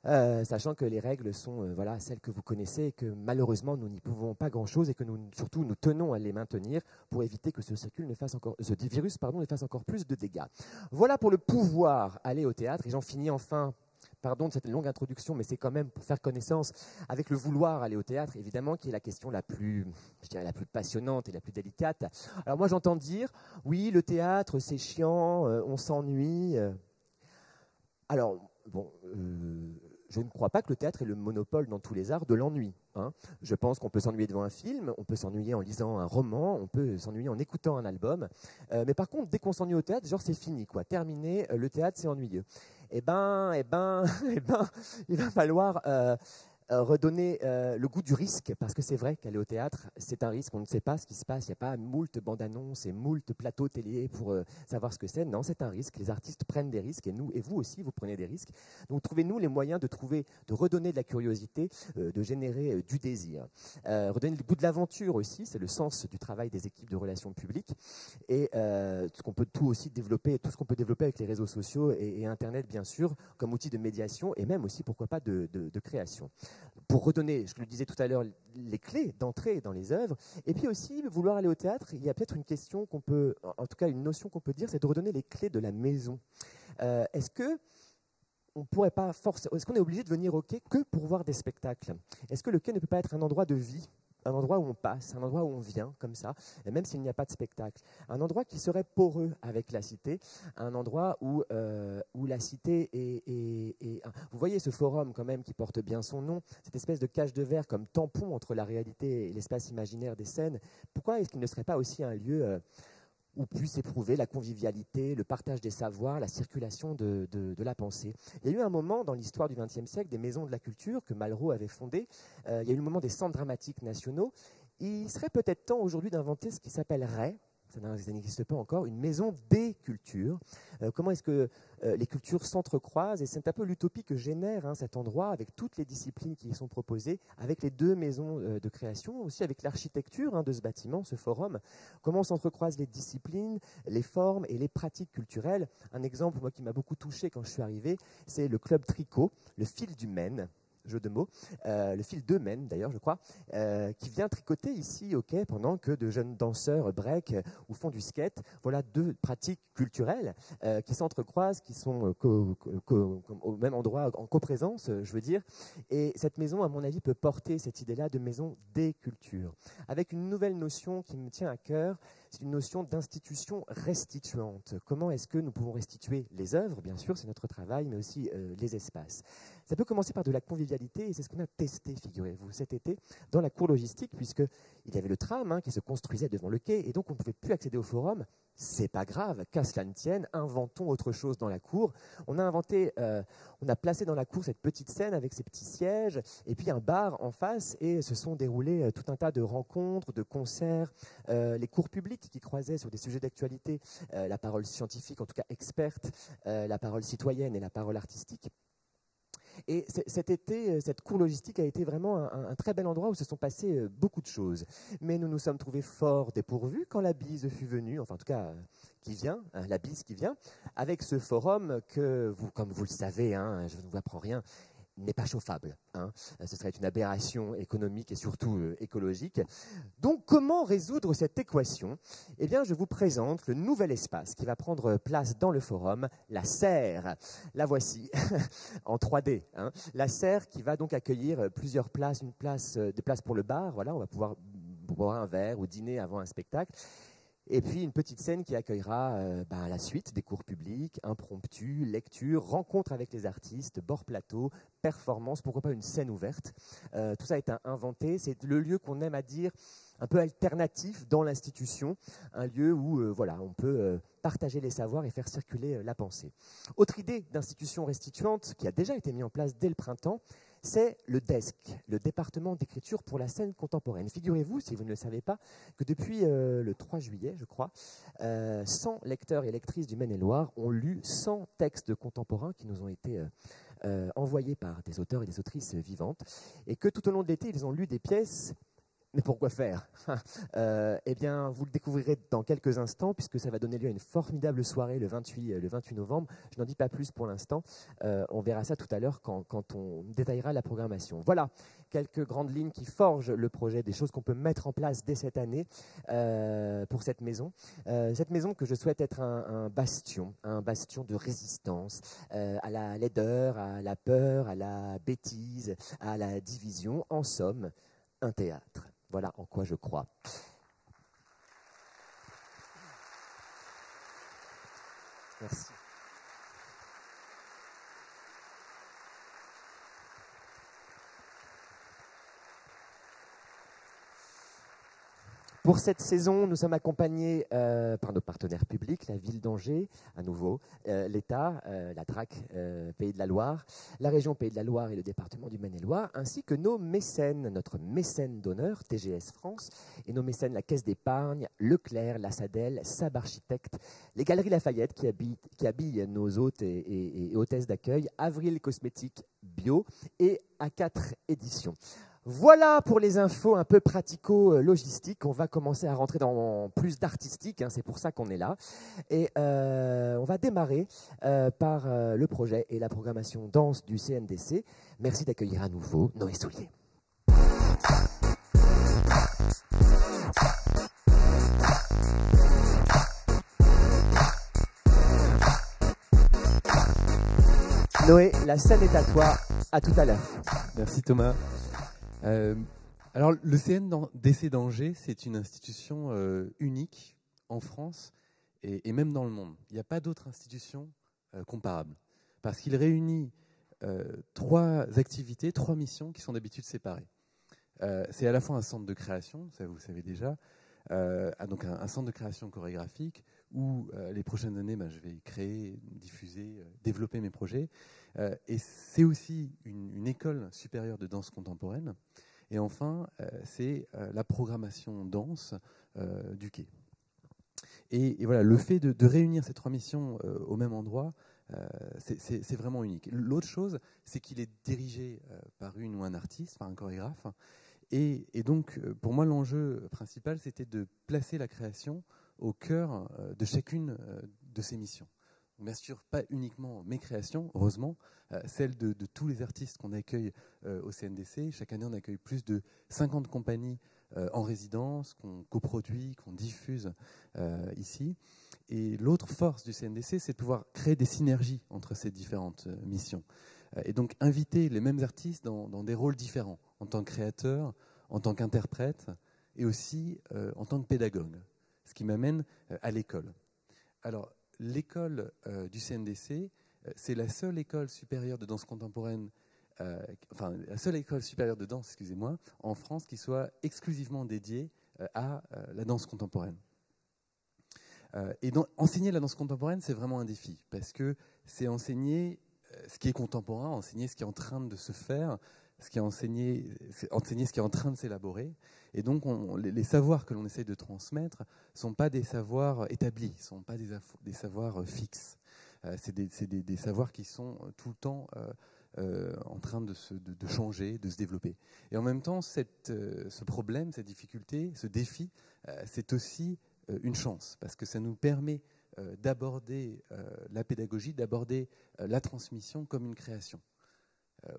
sachant que les règles sont celles que vous connaissez et que malheureusement nous n'y pouvons pas grand-chose et que nous tenons à les maintenir pour éviter que ce virus ne fasse encore plus de dégâts. Voilà pour le pouvoir aller au théâtre, et j'en finis enfin. Pardon de cette longue introduction, mais c'est quand même pour faire connaissance avec le vouloir aller au théâtre, évidemment, qui est la question la plus passionnante et la plus délicate. Alors moi, j'entends dire, oui, le théâtre, c'est chiant, on s'ennuie. Alors, bon, je ne crois pas que le théâtre ait le monopole dans tous les arts de l'ennui. Hein. Je pense qu'on peut s'ennuyer devant un film, on peut s'ennuyer en lisant un roman, on peut s'ennuyer en écoutant un album. Mais par contre, dès qu'on s'ennuie au théâtre, genre c'est fini, quoi. Terminé, le théâtre, c'est ennuyeux. Il va falloir redonner le goût du risque, parce que c'est vrai qu'aller au théâtre, c'est un risque, on ne sait pas ce qui se passe, il n'y a pas moult bandes-annonces et moult plateaux télé pour savoir ce que c'est. Non, c'est un risque, les artistes prennent des risques, et nous, et vous aussi, vous prenez des risques. Donc trouvez-nous les moyens de redonner de la curiosité, de générer du désir. Redonner le goût de l'aventure aussi, c'est le sens du travail des équipes de relations publiques, et tout ce qu'on peut développer avec les réseaux sociaux et Internet, bien sûr, comme outil de médiation, et même aussi, pourquoi pas, de création. Pour redonner, je le disais tout à l'heure, les clés d'entrée dans les œuvres, et puis aussi vouloir aller au théâtre, il y a peut-être une question qu'on peut, en tout cas une notion qu'on peut dire, c'est de redonner les clés de la maison. Est-ce qu'on est obligé de venir au quai que pour voir des spectacles? Est-ce que le quai ne peut pas être un endroit de vie, un endroit où on passe, un endroit où on vient, comme ça, et même s'il n'y a pas de spectacle, un endroit qui serait poreux avec la cité, un endroit où la cité est... Vous voyez ce forum quand même qui porte bien son nom, cette espèce de cage de verre comme tampon entre la réalité et l'espace imaginaire des scènes. Pourquoi est-ce qu'il ne serait pas aussi un lieu où puisse éprouver la convivialité, le partage des savoirs, la circulation de la pensée. Il y a eu un moment dans l'histoire du XXe siècle des maisons de la culture que Malraux avait fondées. Il y a eu le moment des centres dramatiques nationaux. Il serait peut-être temps aujourd'hui d'inventer ce qui s'appellerait, ça n'existe pas encore, une maison des cultures. Comment est-ce que les cultures s'entrecroisent? Et c'est un peu l'utopie que génère cet endroit, avec toutes les disciplines qui y sont proposées, avec les 2 maisons de création, aussi avec l'architecture de ce bâtiment, ce forum. Comment s'entrecroisent les disciplines, les formes et les pratiques culturelles. Un exemple, moi, qui m'a beaucoup touché quand je suis arrivé, c'est le club tricot, le fil du Maine. Jeu de mots, le fil de Maine d'ailleurs je crois, qui vient tricoter ici au quai pendant que de jeunes danseurs break ou font du skate. Voilà 2 pratiques culturelles qui s'entrecroisent, qui sont au même endroit, en coprésence je veux dire, et cette maison à mon avis peut porter cette idée-là de maison des cultures, avec une nouvelle notion qui me tient à cœur, c'est une notion d'institution restituante. Comment est-ce que nous pouvons restituer les œuvres, bien sûr c'est notre travail, mais aussi les espaces. Ça peut commencer par de la convivialité, et c'est ce qu'on a testé, figurez-vous, cet été, dans la cour logistique, puisqu'il y avait le tram qui se construisait devant le quai, et donc on ne pouvait plus accéder au forum. C'est pas grave, qu'à cela ne tienne, inventons autre chose dans la cour. On a placé dans la cour cette petite scène avec ses petits sièges, et puis un bar en face, et se sont déroulés tout un tas de rencontres, de concerts, les cours publics qui croisaient sur des sujets d'actualité, la parole scientifique, en tout cas experte, la parole citoyenne et la parole artistique. Et cet été, cette cour logistique a été vraiment un très bel endroit où se sont passées beaucoup de choses. Mais nous nous sommes trouvés fort dépourvus quand la bise fut venue, enfin en tout cas qui vient, la bise qui vient, avec ce forum que, comme vous le savez, je ne vous apprends rien, n'est pas chauffable. Ce serait une aberration économique et surtout écologique. Donc, comment résoudre cette équation? Eh bien, je vous présente le nouvel espace qui va prendre place dans le forum, la serre. La voici, en 3D. La serre qui va donc accueillir plusieurs places, des places pour le bar, voilà, on va pouvoir boire un verre ou dîner avant un spectacle. Et puis une petite scène qui accueillera la suite des cours publics, impromptus, lectures, rencontres avec les artistes, bord plateau, performances, pourquoi pas une scène ouverte. Tout ça est inventé, c'est le lieu qu'on aime à dire un peu alternatif dans l'institution, un lieu où on peut partager les savoirs et faire circuler la pensée. Autre idée d'institution restituante qui a déjà été mise en place dès le printemps, c'est le DESC, le département d'écriture pour la scène contemporaine. Figurez-vous, si vous ne le savez pas, que depuis le 3 juillet, je crois, 100 lecteurs et lectrices du Maine-et-Loire ont lu 100 textes contemporains qui nous ont été envoyés par des auteurs et des autrices vivantes, et que tout au long de l'été, ils ont lu des pièces. Mais pourquoi faire? Eh bien, vous le découvrirez dans quelques instants, puisque ça va donner lieu à une formidable soirée le 28 novembre. Je n'en dis pas plus pour l'instant. On verra ça tout à l'heure quand on détaillera la programmation. Voilà, quelques grandes lignes qui forgent le projet, des choses qu'on peut mettre en place dès cette année pour cette maison. Cette maison que je souhaite être un bastion de résistance à la laideur, à la peur, à la bêtise, à la division. En somme, un théâtre. Voilà en quoi je crois. Merci. Pour cette saison, nous sommes accompagnés par nos partenaires publics, la ville d'Angers, à nouveau, l'État, la DRAC Pays de la Loire, la région Pays de la Loire et le département du Maine-et-Loire, ainsi que nos mécènes, notre mécène d'honneur, TGS France, et nos mécènes, la Caisse d'épargne, Leclerc, la Sadel, Sab Architecte, les Galeries Lafayette qui habillent nos hôtes et hôtesses d'accueil, Avril Cosmétiques Bio et A4 Éditions. Voilà pour les infos un peu pratico-logistiques. On va commencer à rentrer dans plus d'artistique, c'est pour ça qu'on est là. Et on va démarrer par le projet et la programmation danse du CNDC. Merci d'accueillir à nouveau Noé Soulier. Noé, la scène est à toi. À tout à l'heure. Merci Thomas. Alors, le CNDC d'Angers, c'est une institution unique en France et même dans le monde. Il n'y a pas d'autre institution comparable parce qu'il réunit 3 activités, 3 missions qui sont d'habitude séparées. C'est à la fois un centre de création, ça vous le savez déjà, donc un centre de création chorégraphique où les prochaines années, je vais créer, diffuser, développer mes projets. Et c'est aussi une école supérieure de danse contemporaine. Et enfin, c'est la programmation danse du Quai. Et voilà, le fait de réunir ces 3 missions au même endroit, c'est vraiment unique. L'autre chose, c'est qu'il est dirigé par une ou un artiste, par un chorégraphe. Et donc, pour moi, l'enjeu principal, c'était de placer la création au cœur de chacune de ces missions. Bien sûr, pas uniquement mes créations, heureusement, celles de tous les artistes qu'on accueille au CNDC. Chaque année, on accueille plus de 50 compagnies en résidence, qu'on coproduit, qu'on diffuse ici. Et l'autre force du CNDC, c'est de pouvoir créer des synergies entre ces différentes missions. Et donc, inviter les mêmes artistes dans des rôles différents, en tant que créateur, en tant qu'interprète, et aussi en tant que pédagogue. Ce qui m'amène à l'école. Alors, l'école du CNDC, c'est la seule école supérieure de danse contemporaine la seule école supérieure de danse, excusez-moi, en France qui soit exclusivement dédiée à la danse contemporaine. Et enseigner la danse contemporaine, c'est vraiment un défi, parce que c'est enseigner ce qui est contemporain, enseigner ce qui est en train de se faire, enseigner ce qui est en train de s'élaborer. Et donc, les savoirs que l'on essaye de transmettre ne sont pas des savoirs établis, ne sont pas des savoirs fixes. C'est des savoirs qui sont tout le temps en train de changer, de se développer. Et en même temps, ce problème, cette difficulté, ce défi, c'est aussi une chance, parce que ça nous permet d'aborder la pédagogie, d'aborder la transmission comme une création.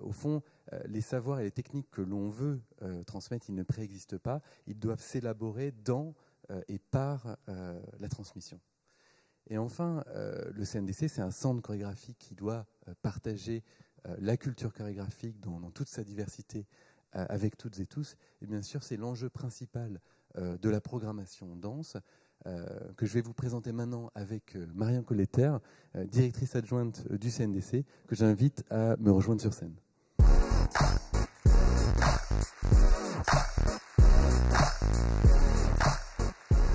Au fond, les savoirs et les techniques que l'on veut transmettre, ils ne préexistent pas, ils doivent s'élaborer dans et par la transmission. Et enfin, le CNDC, c'est un centre chorégraphique qui doit partager la culture chorégraphique dans toute sa diversité avec toutes et tous. Et bien sûr, c'est l'enjeu principal de la programmation danse que je vais vous présenter maintenant avec Marion Colletter, directrice adjointe du CNDC, que j'invite à me rejoindre sur scène.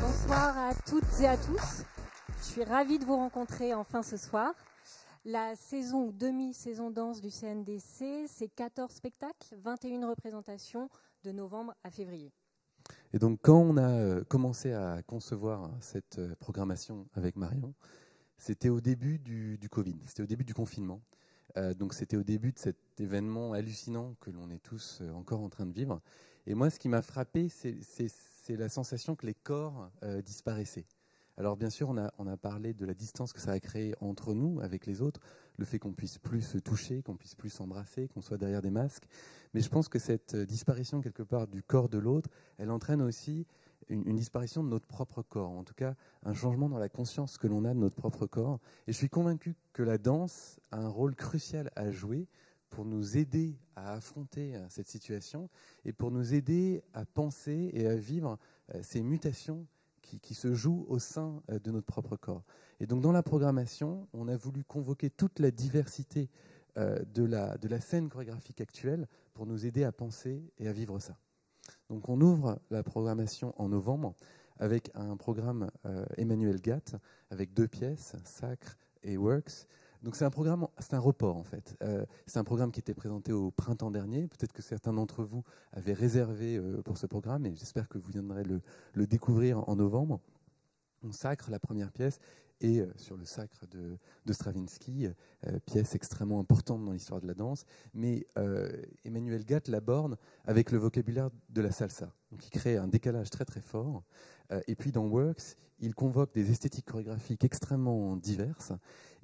Bonsoir à toutes et à tous. Je suis ravie de vous rencontrer enfin ce soir. La saison ou demi-saison danse du CNDC, c'est 14 spectacles, 21 représentations de novembre à février. Et donc, quand on a commencé à concevoir cette programmation avec Marion, c'était au début du Covid, c'était au début du confinement. Donc, c'était au début de cet événement hallucinant que l'on est tous encore en train de vivre. Et moi, ce qui m'a frappé, c'est la sensation que les corps disparaissaient. Alors, bien sûr, on a parlé de la distance que ça a créé entre nous, avec les autres, le fait qu'on puisse plus se toucher, qu'on puisse plus s'embrasser, qu'on soit derrière des masques. Mais je pense que cette disparition, quelque part, du corps de l'autre, elle entraîne aussi une disparition de notre propre corps, en tout cas un changement dans la conscience que l'on a de notre propre corps. Et je suis convaincu que la danse a un rôle crucial à jouer pour nous aider à affronter cette situation et pour nous aider à penser et à vivre ces mutations qui se jouent au sein de notre propre corps. Et donc dans la programmation, on a voulu convoquer toute la diversité de la scène chorégraphique actuelle pour nous aider à penser et à vivre ça. Donc on ouvre la programmation en novembre avec un programme Emmanuel Gatt, avec 2 pièces, Sacre et Works. Donc c'est un report en fait. C'est un programme qui était présenté au printemps dernier. Peut-être que certains d'entre vous avaient réservé pour ce programme et j'espère que vous viendrez le découvrir en novembre. On Sacre, la première pièce, et sur le Sacre de Stravinsky, pièce extrêmement importante dans l'histoire de la danse. Mais Emmanuel Gatt l'aborde avec le vocabulaire de la salsa, donc il crée un décalage très très fort. Et puis dans Works, il convoque des esthétiques chorégraphiques extrêmement diverses.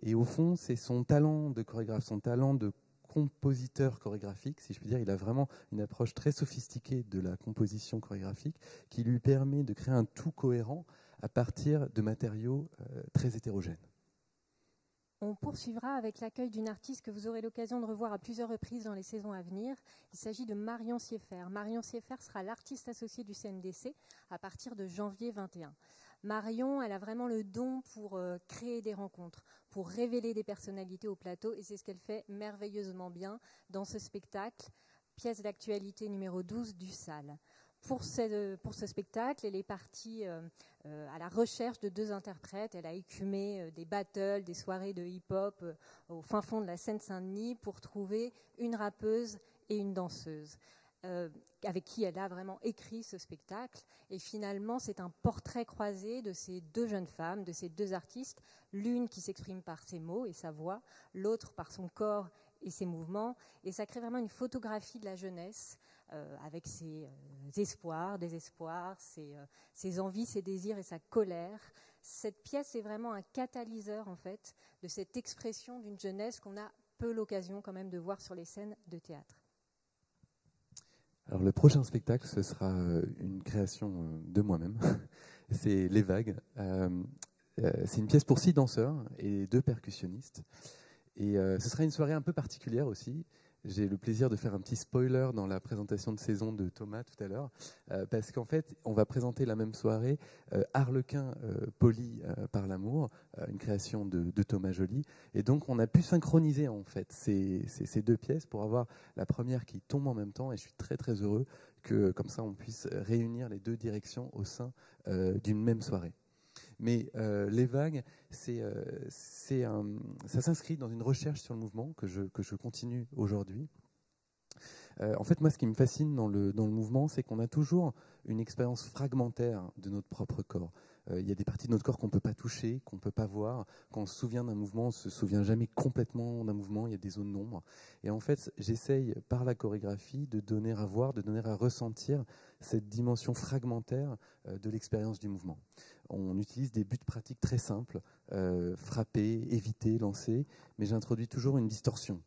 Et au fond, c'est son talent de chorégraphe, son talent de compositeur chorégraphique, si je puis dire. Il a vraiment une approche très sophistiquée de la composition chorégraphique qui lui permet de créer un tout cohérent à partir de matériaux très hétérogènes. On poursuivra avec l'accueil d'une artiste que vous aurez l'occasion de revoir à plusieurs reprises dans les saisons à venir. Il s'agit de Marion Sieffert. Marion Sieffert sera l'artiste associée du CNDC à partir de janvier 21. Marion, elle a vraiment le don pour créer des rencontres, pour révéler des personnalités au plateau, et c'est ce qu'elle fait merveilleusement bien dans ce spectacle, pièce d'actualité numéro 12 du Salle. Pour ce spectacle, elle est partie à la recherche de 2 interprètes. Elle a écumé des battles, des soirées de hip-hop au fin fond de la Seine-Saint-Denis pour trouver une rappeuse et une danseuse. Avec qui elle a vraiment écrit ce spectacle. Et finalement, c'est un portrait croisé de ces 2 jeunes femmes, de ces 2 artistes, l'une qui s'exprime par ses mots et sa voix, l'autre par son corps et ses mouvements. Et ça crée vraiment une photographie de la jeunesse avec ses espoirs, désespoirs, ses envies, ses désirs et sa colère. Cette pièce est vraiment un catalyseur, en fait, de cette expression d'une jeunesse qu'on a peu l'occasion quand même de voir sur les scènes de théâtre. Alors le prochain spectacle, ce sera une création de moi-même. C'est Les Vagues. C'est une pièce pour 6 danseurs et 2 percussionnistes. Et ce sera une soirée un peu particulière aussi, j'ai le plaisir de faire un petit spoiler dans la présentation de saison de Thomas tout à l'heure, parce qu'en fait, on va présenter la même soirée Harlequin poli par l'amour, une création de Thomas Joly. Et donc, on a pu synchroniser en fait ces deux pièces pour avoir la première qui tombe en même temps. Et je suis très très heureux que comme ça, on puisse réunir les deux directions au sein d'une même soirée. Mais les vagues, ça s'inscrit dans une recherche sur le mouvement que je continue aujourd'hui. En fait, moi, ce qui me fascine dans le mouvement, c'est qu'on a toujours une expérience fragmentaire de notre propre corps. Il y a des parties de notre corps qu'on ne peut pas toucher, qu'on ne peut pas voir. Quand on se souvient d'un mouvement, on ne se souvient jamais complètement d'un mouvement, il y a des zones d'ombre. Et en fait, j'essaye, par la chorégraphie, de donner à voir, de donner à ressentir cette dimension fragmentaire de l'expérience du mouvement. On utilise des buts pratiques très simples, frapper, éviter, lancer, mais j'introduis toujours une distorsion.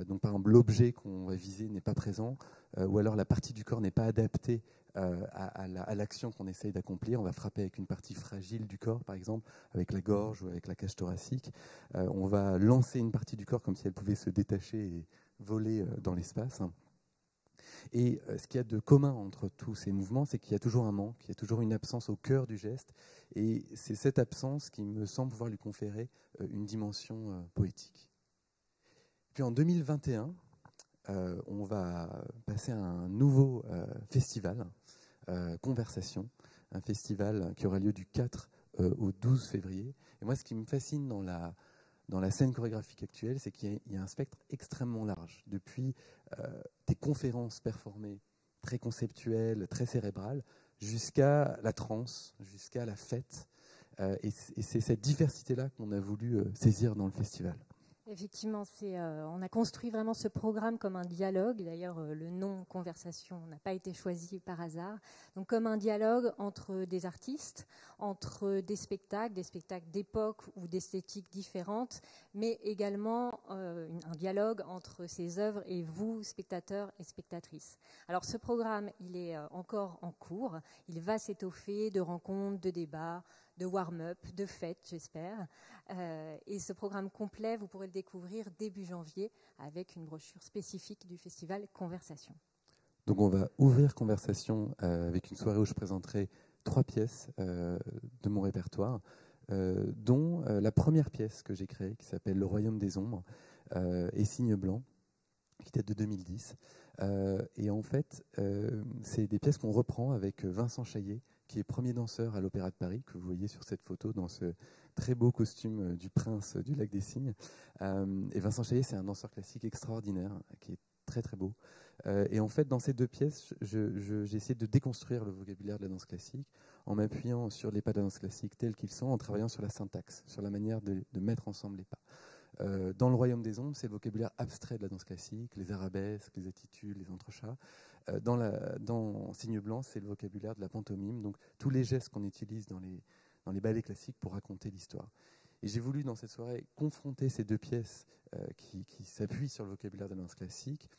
Donc par exemple, l'objet qu'on va viser n'est pas présent, ou alors la partie du corps n'est pas adaptée à l'action qu'on essaye d'accomplir. On va frapper avec une partie fragile du corps, par exemple, avec la gorge ou avec la cage thoracique. On va lancer une partie du corps comme si elle pouvait se détacher et voler dans l'espace. Et ce qu'il y a de commun entre tous ces mouvements, c'est qu'il y a toujours un manque, il y a toujours une absence au cœur du geste. Et c'est cette absence qui me semble pouvoir lui conférer une dimension poétique. Puis en 2021, on va passer à un nouveau festival, Conversation, un festival qui aura lieu du 4 au 12 février. Et moi, ce qui me fascine dans la scène chorégraphique actuelle, c'est qu'il y a un spectre extrêmement large, depuis des conférences performées très conceptuelles, très cérébrales, jusqu'à la trance, jusqu'à la fête. Et c'est cette diversité-là qu'on a voulu saisir dans le festival. Effectivement, on a construit vraiment ce programme comme un dialogue. D'ailleurs, le nom Conversation n'a pas été choisi par hasard. Donc, comme un dialogue entre des artistes, entre des spectacles d'époque ou d'esthétiques différentes, mais également un dialogue entre ces œuvres et vous, spectateurs et spectatrices. Alors, ce programme, il est encore en cours. Il va s'étoffer de rencontres, de débats, de warm-up, de fêtes, j'espère. Et ce programme complet, vous pourrez le découvrir début janvier avec une brochure spécifique du festival Conversation. Donc on va ouvrir Conversation avec une soirée où je présenterai 3 pièces de mon répertoire, dont la première pièce que j'ai créée, qui s'appelle Le Royaume des Ombres, et Signe Blanc, qui date de 2010. Et en fait, c'est des pièces qu'on reprend avec Vincent Chaillet, qui est premier danseur à l'Opéra de Paris, que vous voyez sur cette photo dans ce très beau costume du prince du Lac des Cygnes. Et Vincent Chaillet, c'est un danseur classique extraordinaire, qui est très très beau. Et en fait, dans ces 2 pièces, j'ai essayé de déconstruire le vocabulaire de la danse classique en m'appuyant sur les pas de la danse classique tels qu'ils sont, en travaillant sur la syntaxe, sur la manière de mettre ensemble les pas. Dans Le Royaume des Ombres, c'est le vocabulaire abstrait de la danse classique, les arabesques, les attitudes, les entrechats. Dans Signe Blanc, c'est le vocabulaire de la pantomime, donc tous les gestes qu'on utilise dans les ballets classiques pour raconter l'histoire. Et j'ai voulu, dans cette soirée, confronter ces 2 pièces qui s'appuient sur le vocabulaire de la danse classique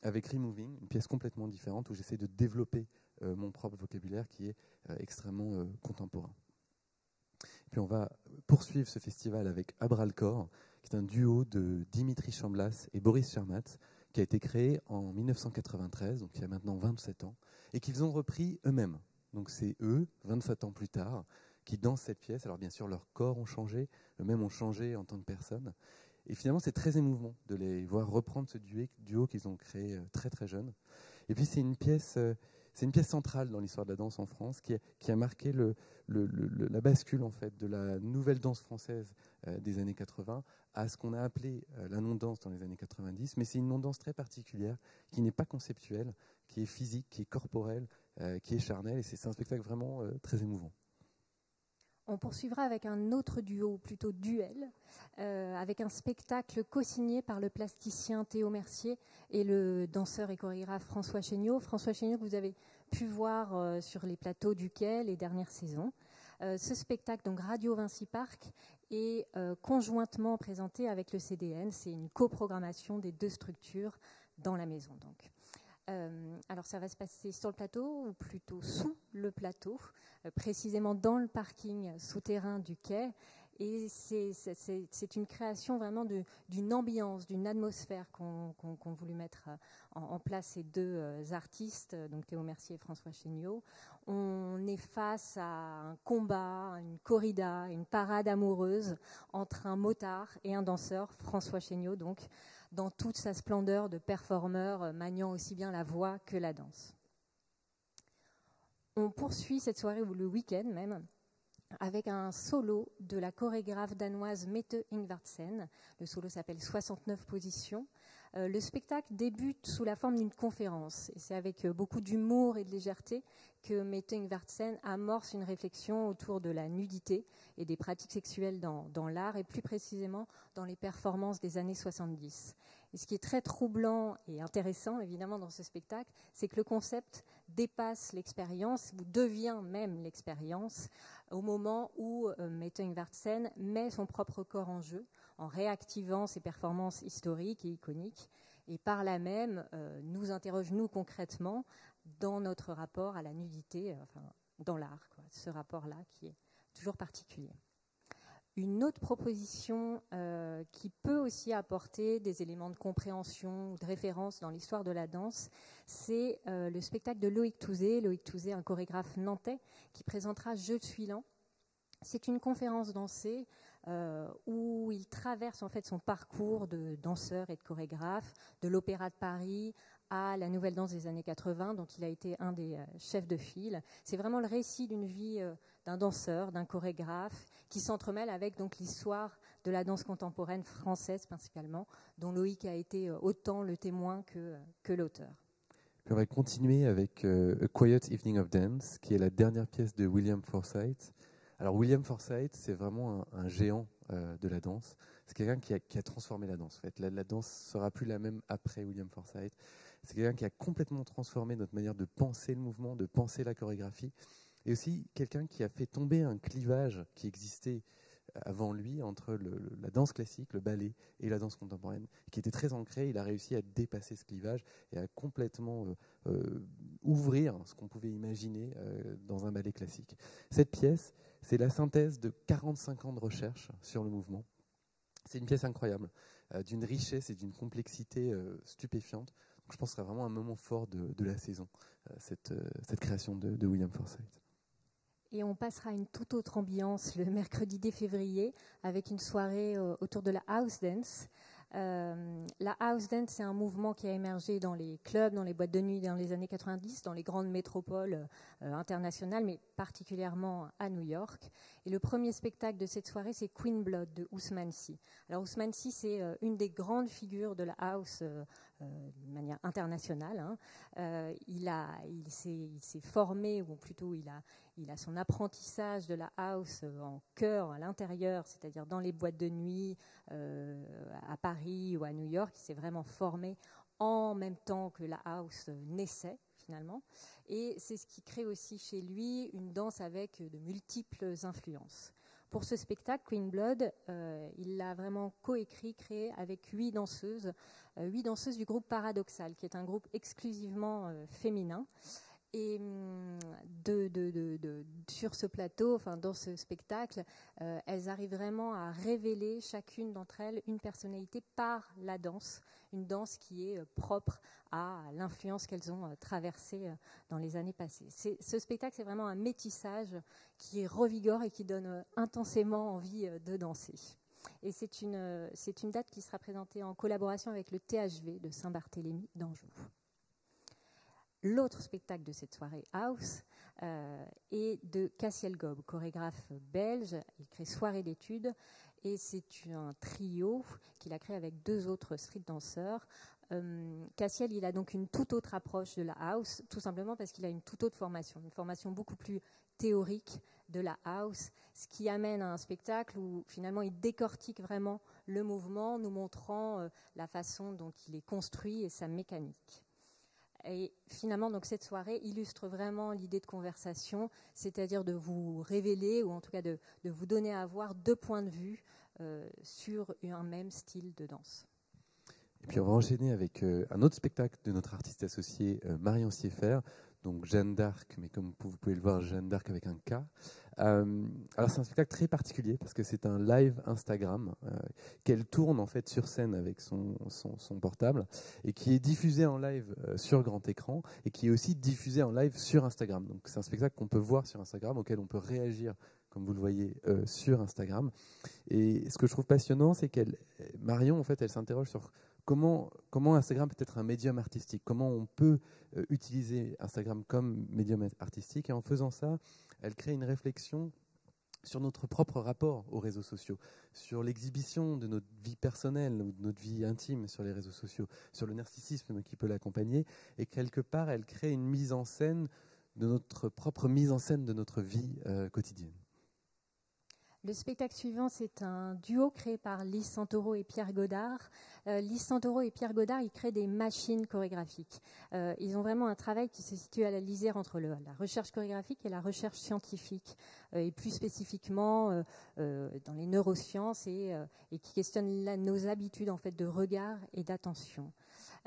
avec Removing, une pièce complètement différente où j'essaie de développer mon propre vocabulaire qui est extrêmement contemporain. Et puis on va poursuivre ce festival avec Abra-le-Corps, qui est un duo de Dimitri Chamblas et Boris Chermat, qui a été créé en 1993, donc il y a maintenant 27 ans, et qu'ils ont repris eux-mêmes. Donc c'est eux, 27 ans plus tard, qui dansent cette pièce. Alors bien sûr, leurs corps ont changé, eux-mêmes ont changé en tant que personnes. Et finalement, c'est très émouvant de les voir reprendre ce duo qu'ils ont créé très très jeunes. Et puis c'est une pièce centrale dans l'histoire de la danse en France, qui a marqué la bascule en fait de la nouvelle danse française des années 80 à ce qu'on a appelé la non-danse dans les années 90. Mais c'est une non-danse très particulière, qui n'est pas conceptuelle, qui est physique, qui est corporelle, qui est charnelle. Et c'est un spectacle vraiment très émouvant. On poursuivra avec un autre duo, ou plutôt duel, avec un spectacle co-signé par le plasticien Théo Mercier et le danseur et chorégraphe François Chéniaud. François Chéniaud que vous avez pu voir sur les plateaux du Quai les dernières saisons. Ce spectacle, donc Radio Vinci Park, est conjointement présenté avec le CDN. C'est une coprogrammation des 2 structures dans la maison, donc. Alors ça va se passer sur le plateau ou plutôt sous le plateau, précisément dans le parking souterrain du Quai. Et c'est une création vraiment d'une ambiance, d'une atmosphère qu'ont voulu mettre en place ces deux artistes, donc Théo Mercier et François Chéniaud. On est face à un combat, une corrida, une parade amoureuse entre un motard et un danseur, François Chéniaud, donc, dans toute sa splendeur de performeur, maniant aussi bien la voix que la danse. On poursuit cette soirée, ou le week-end même, avec un solo de la chorégraphe danoise Mette Ingvardsen. Le solo s'appelle 69 positions. Le spectacle débute sous la forme d'une conférence. Et c'est avec beaucoup d'humour et de légèreté que Mette Ingvardsen amorce une réflexion autour de la nudité et des pratiques sexuelles dans l'art, et plus précisément dans les performances des années 70. Et ce qui est très troublant et intéressant, évidemment, dans ce spectacle, c'est que le concept dépasse l'expérience, ou devient même l'expérience, au moment où Mette Ingvardsen met son propre corps en jeu, en réactivant ses performances historiques et iconiques, et par là même nous interroge, nous, concrètement, dans notre rapport à la nudité, dans l'art, ce rapport-là qui est toujours particulier. Une autre proposition qui peut aussi apporter des éléments de compréhension ou de référence dans l'histoire de la danse, c'est le spectacle de Loïc Touzé. Loïc Touzé, un chorégraphe nantais, qui présentera Je suis lent. C'est une conférence dansée où il traverse en fait son parcours de danseur et de chorégraphe, de l'Opéra de Paris à la Nouvelle Danse des années 80, dont il a été un des chefs de file. C'est vraiment le récit d'une vie d'un danseur, d'un chorégraphe, qui s'entremêle avec donc l'histoire de la danse contemporaine française principalement, dont Loïc a été autant le témoin que l'auteur. Puis on va continuer avec A Quiet Evening of Dance, qui est la dernière pièce de William Forsythe. Alors William Forsythe, c'est vraiment un géant de la danse. C'est quelqu'un qui a transformé la danse. En fait, la danse sera plus la même après William Forsythe. C'est quelqu'un qui a complètement transformé notre manière de penser le mouvement, de penser la chorégraphie, et aussi quelqu'un qui a fait tomber un clivage qui existait avant lui entre la danse classique, le ballet, et la danse contemporaine, qui était très ancré. Il a réussi à dépasser ce clivage et à complètement ouvrir ce qu'on pouvait imaginer dans un ballet classique. Cette pièce, c'est la synthèse de 45 ans de recherche sur le mouvement. C'est une pièce incroyable, d'une richesse et d'une complexité stupéfiante. Donc je pense que ce serait vraiment un moment fort de la saison, cette création de William Forsythe. Et on passera à une toute autre ambiance le mercredi 10 février avec une soirée autour de la house dance. La house dance, c'est un mouvement qui a émergé dans les clubs, dans les boîtes de nuit dans les années 90, dans les grandes métropoles internationales, mais particulièrement à New York. Et le premier spectacle de cette soirée, c'est Queen Blood de Ousmane Sy. Alors Ousmane Sy, c'est une des grandes figures de la house de manière internationale. Il s'est formé, ou plutôt il a son apprentissage de la house en chœur, à l'intérieur, c'est-à-dire dans les boîtes de nuit, à Paris ou à New York. Il s'est vraiment formé en même temps que la house naissait, finalement. Et c'est ce qui crée aussi chez lui une danse avec de multiples influences. Pour ce spectacle, Queen Blood, il l'a vraiment coécrit, créé avec 8 danseuses du groupe Paradoxal, qui est un groupe exclusivement féminin. Et sur ce plateau, dans ce spectacle, elles arrivent vraiment à révéler chacune d'entre elles une personnalité par la danse, une danse qui est propre à l'influence qu'elles ont traversée dans les années passées. Ce spectacle, c'est vraiment un métissage qui revigore et qui donne intensément envie de danser. Et c'est une date qui sera présentée en collaboration avec le THV de Saint-Barthélemy d'Anjou. L'autre spectacle de cette soirée house est de Cassiel Gob, chorégraphe belge. Il crée Soirée d'études et c'est un trio qu'il a créé avec 2 autres street danseurs. Cassiel, il a donc une toute autre approche de la house, tout simplement parce qu'il a une toute autre formation, une formation beaucoup plus théorique de la house, ce qui amène à un spectacle où finalement il décortique vraiment le mouvement, nous montrant la façon dont il est construit et sa mécanique. Et finalement, donc, cette soirée illustre vraiment l'idée de conversation, c'est-à-dire de vous révéler, ou en tout cas de vous donner à voir 2 points de vue sur un même style de danse. Et puis on va enchaîner avec un autre spectacle de notre artiste associé Marion Sieffert, donc Jeanne d'Arc, mais comme vous pouvez le voir, Jeanne d'Arc avec un K. Alors c'est un spectacle très particulier parce que c'est un live Instagram qu'elle tourne en fait sur scène avec son portable et qui est diffusé en live sur grand écran et qui est aussi diffusé en live sur Instagram. Donc c'est un spectacle qu'on peut voir sur Instagram, auquel on peut réagir, comme vous le voyez, sur Instagram. Et ce que je trouve passionnant, c'est Marion, en fait, elle s'interroge sur comment Instagram peut être un médium artistique, comment on peut utiliser Instagram comme médium artistique. Et en faisant ça, elle crée une réflexion sur notre propre rapport aux réseaux sociaux, sur l'exhibition de notre vie personnelle ou de notre vie intime sur les réseaux sociaux, sur le narcissisme qui peut l'accompagner. Et quelque part, elle crée une mise en scène de notre propre mise en scène de notre vie quotidienne. Le spectacle suivant, c'est un duo créé par Lise Santoro et Pierre Godard. Lise Santoro et Pierre Godard, ils créent des machines chorégraphiques. Ils ont vraiment un travail qui se situe à la lisière entre la recherche chorégraphique et la recherche scientifique, et plus spécifiquement dans les neurosciences et qui questionnent nos habitudes en fait de regard et d'attention.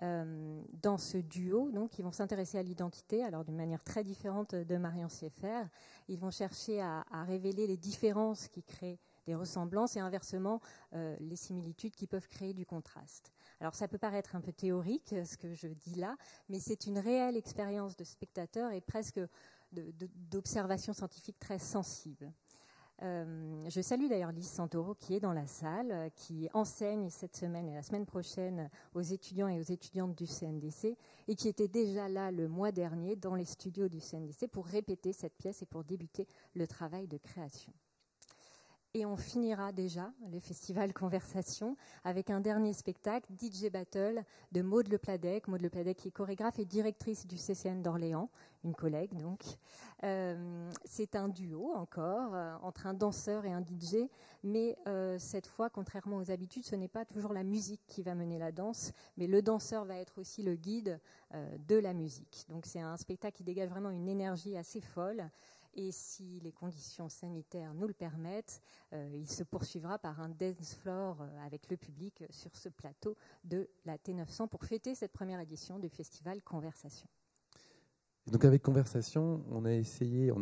Dans ce duo, donc, ils vont s'intéresser à l'identité, alors d'une manière très différente de Marion Sieffert. Ils vont chercher à révéler les différences qui créent des ressemblances et inversement les similitudes qui peuvent créer du contraste. Alors ça peut paraître un peu théorique ce que je dis là, mais c'est une réelle expérience de spectateur et presque d'observation scientifique très sensible. Je salue d'ailleurs Lise Santoro qui est dans la salle, qui enseigne cette semaine et la semaine prochaine aux étudiants et aux étudiantes du CNDC et qui était déjà là le mois dernier dans les studios du CNDC pour répéter cette pièce et pour débuter le travail de création. Et on finira déjà le festival Conversation avec un dernier spectacle, DJ Battle, de Maud Le Pladec. Maud Le Pladec qui est chorégraphe et directrice du CCN d'Orléans, une collègue donc. C'est un duo encore entre un danseur et un DJ, mais cette fois, contrairement aux habitudes, ce n'est pas toujours la musique qui va mener la danse, mais le danseur va être aussi le guide de la musique. Donc c'est un spectacle qui dégage vraiment une énergie assez folle. Et si les conditions sanitaires nous le permettent, il se poursuivra par un dance floor avec le public sur ce plateau de la T900 pour fêter cette première édition du festival Conversation. Et donc avec Conversation, on a essayé,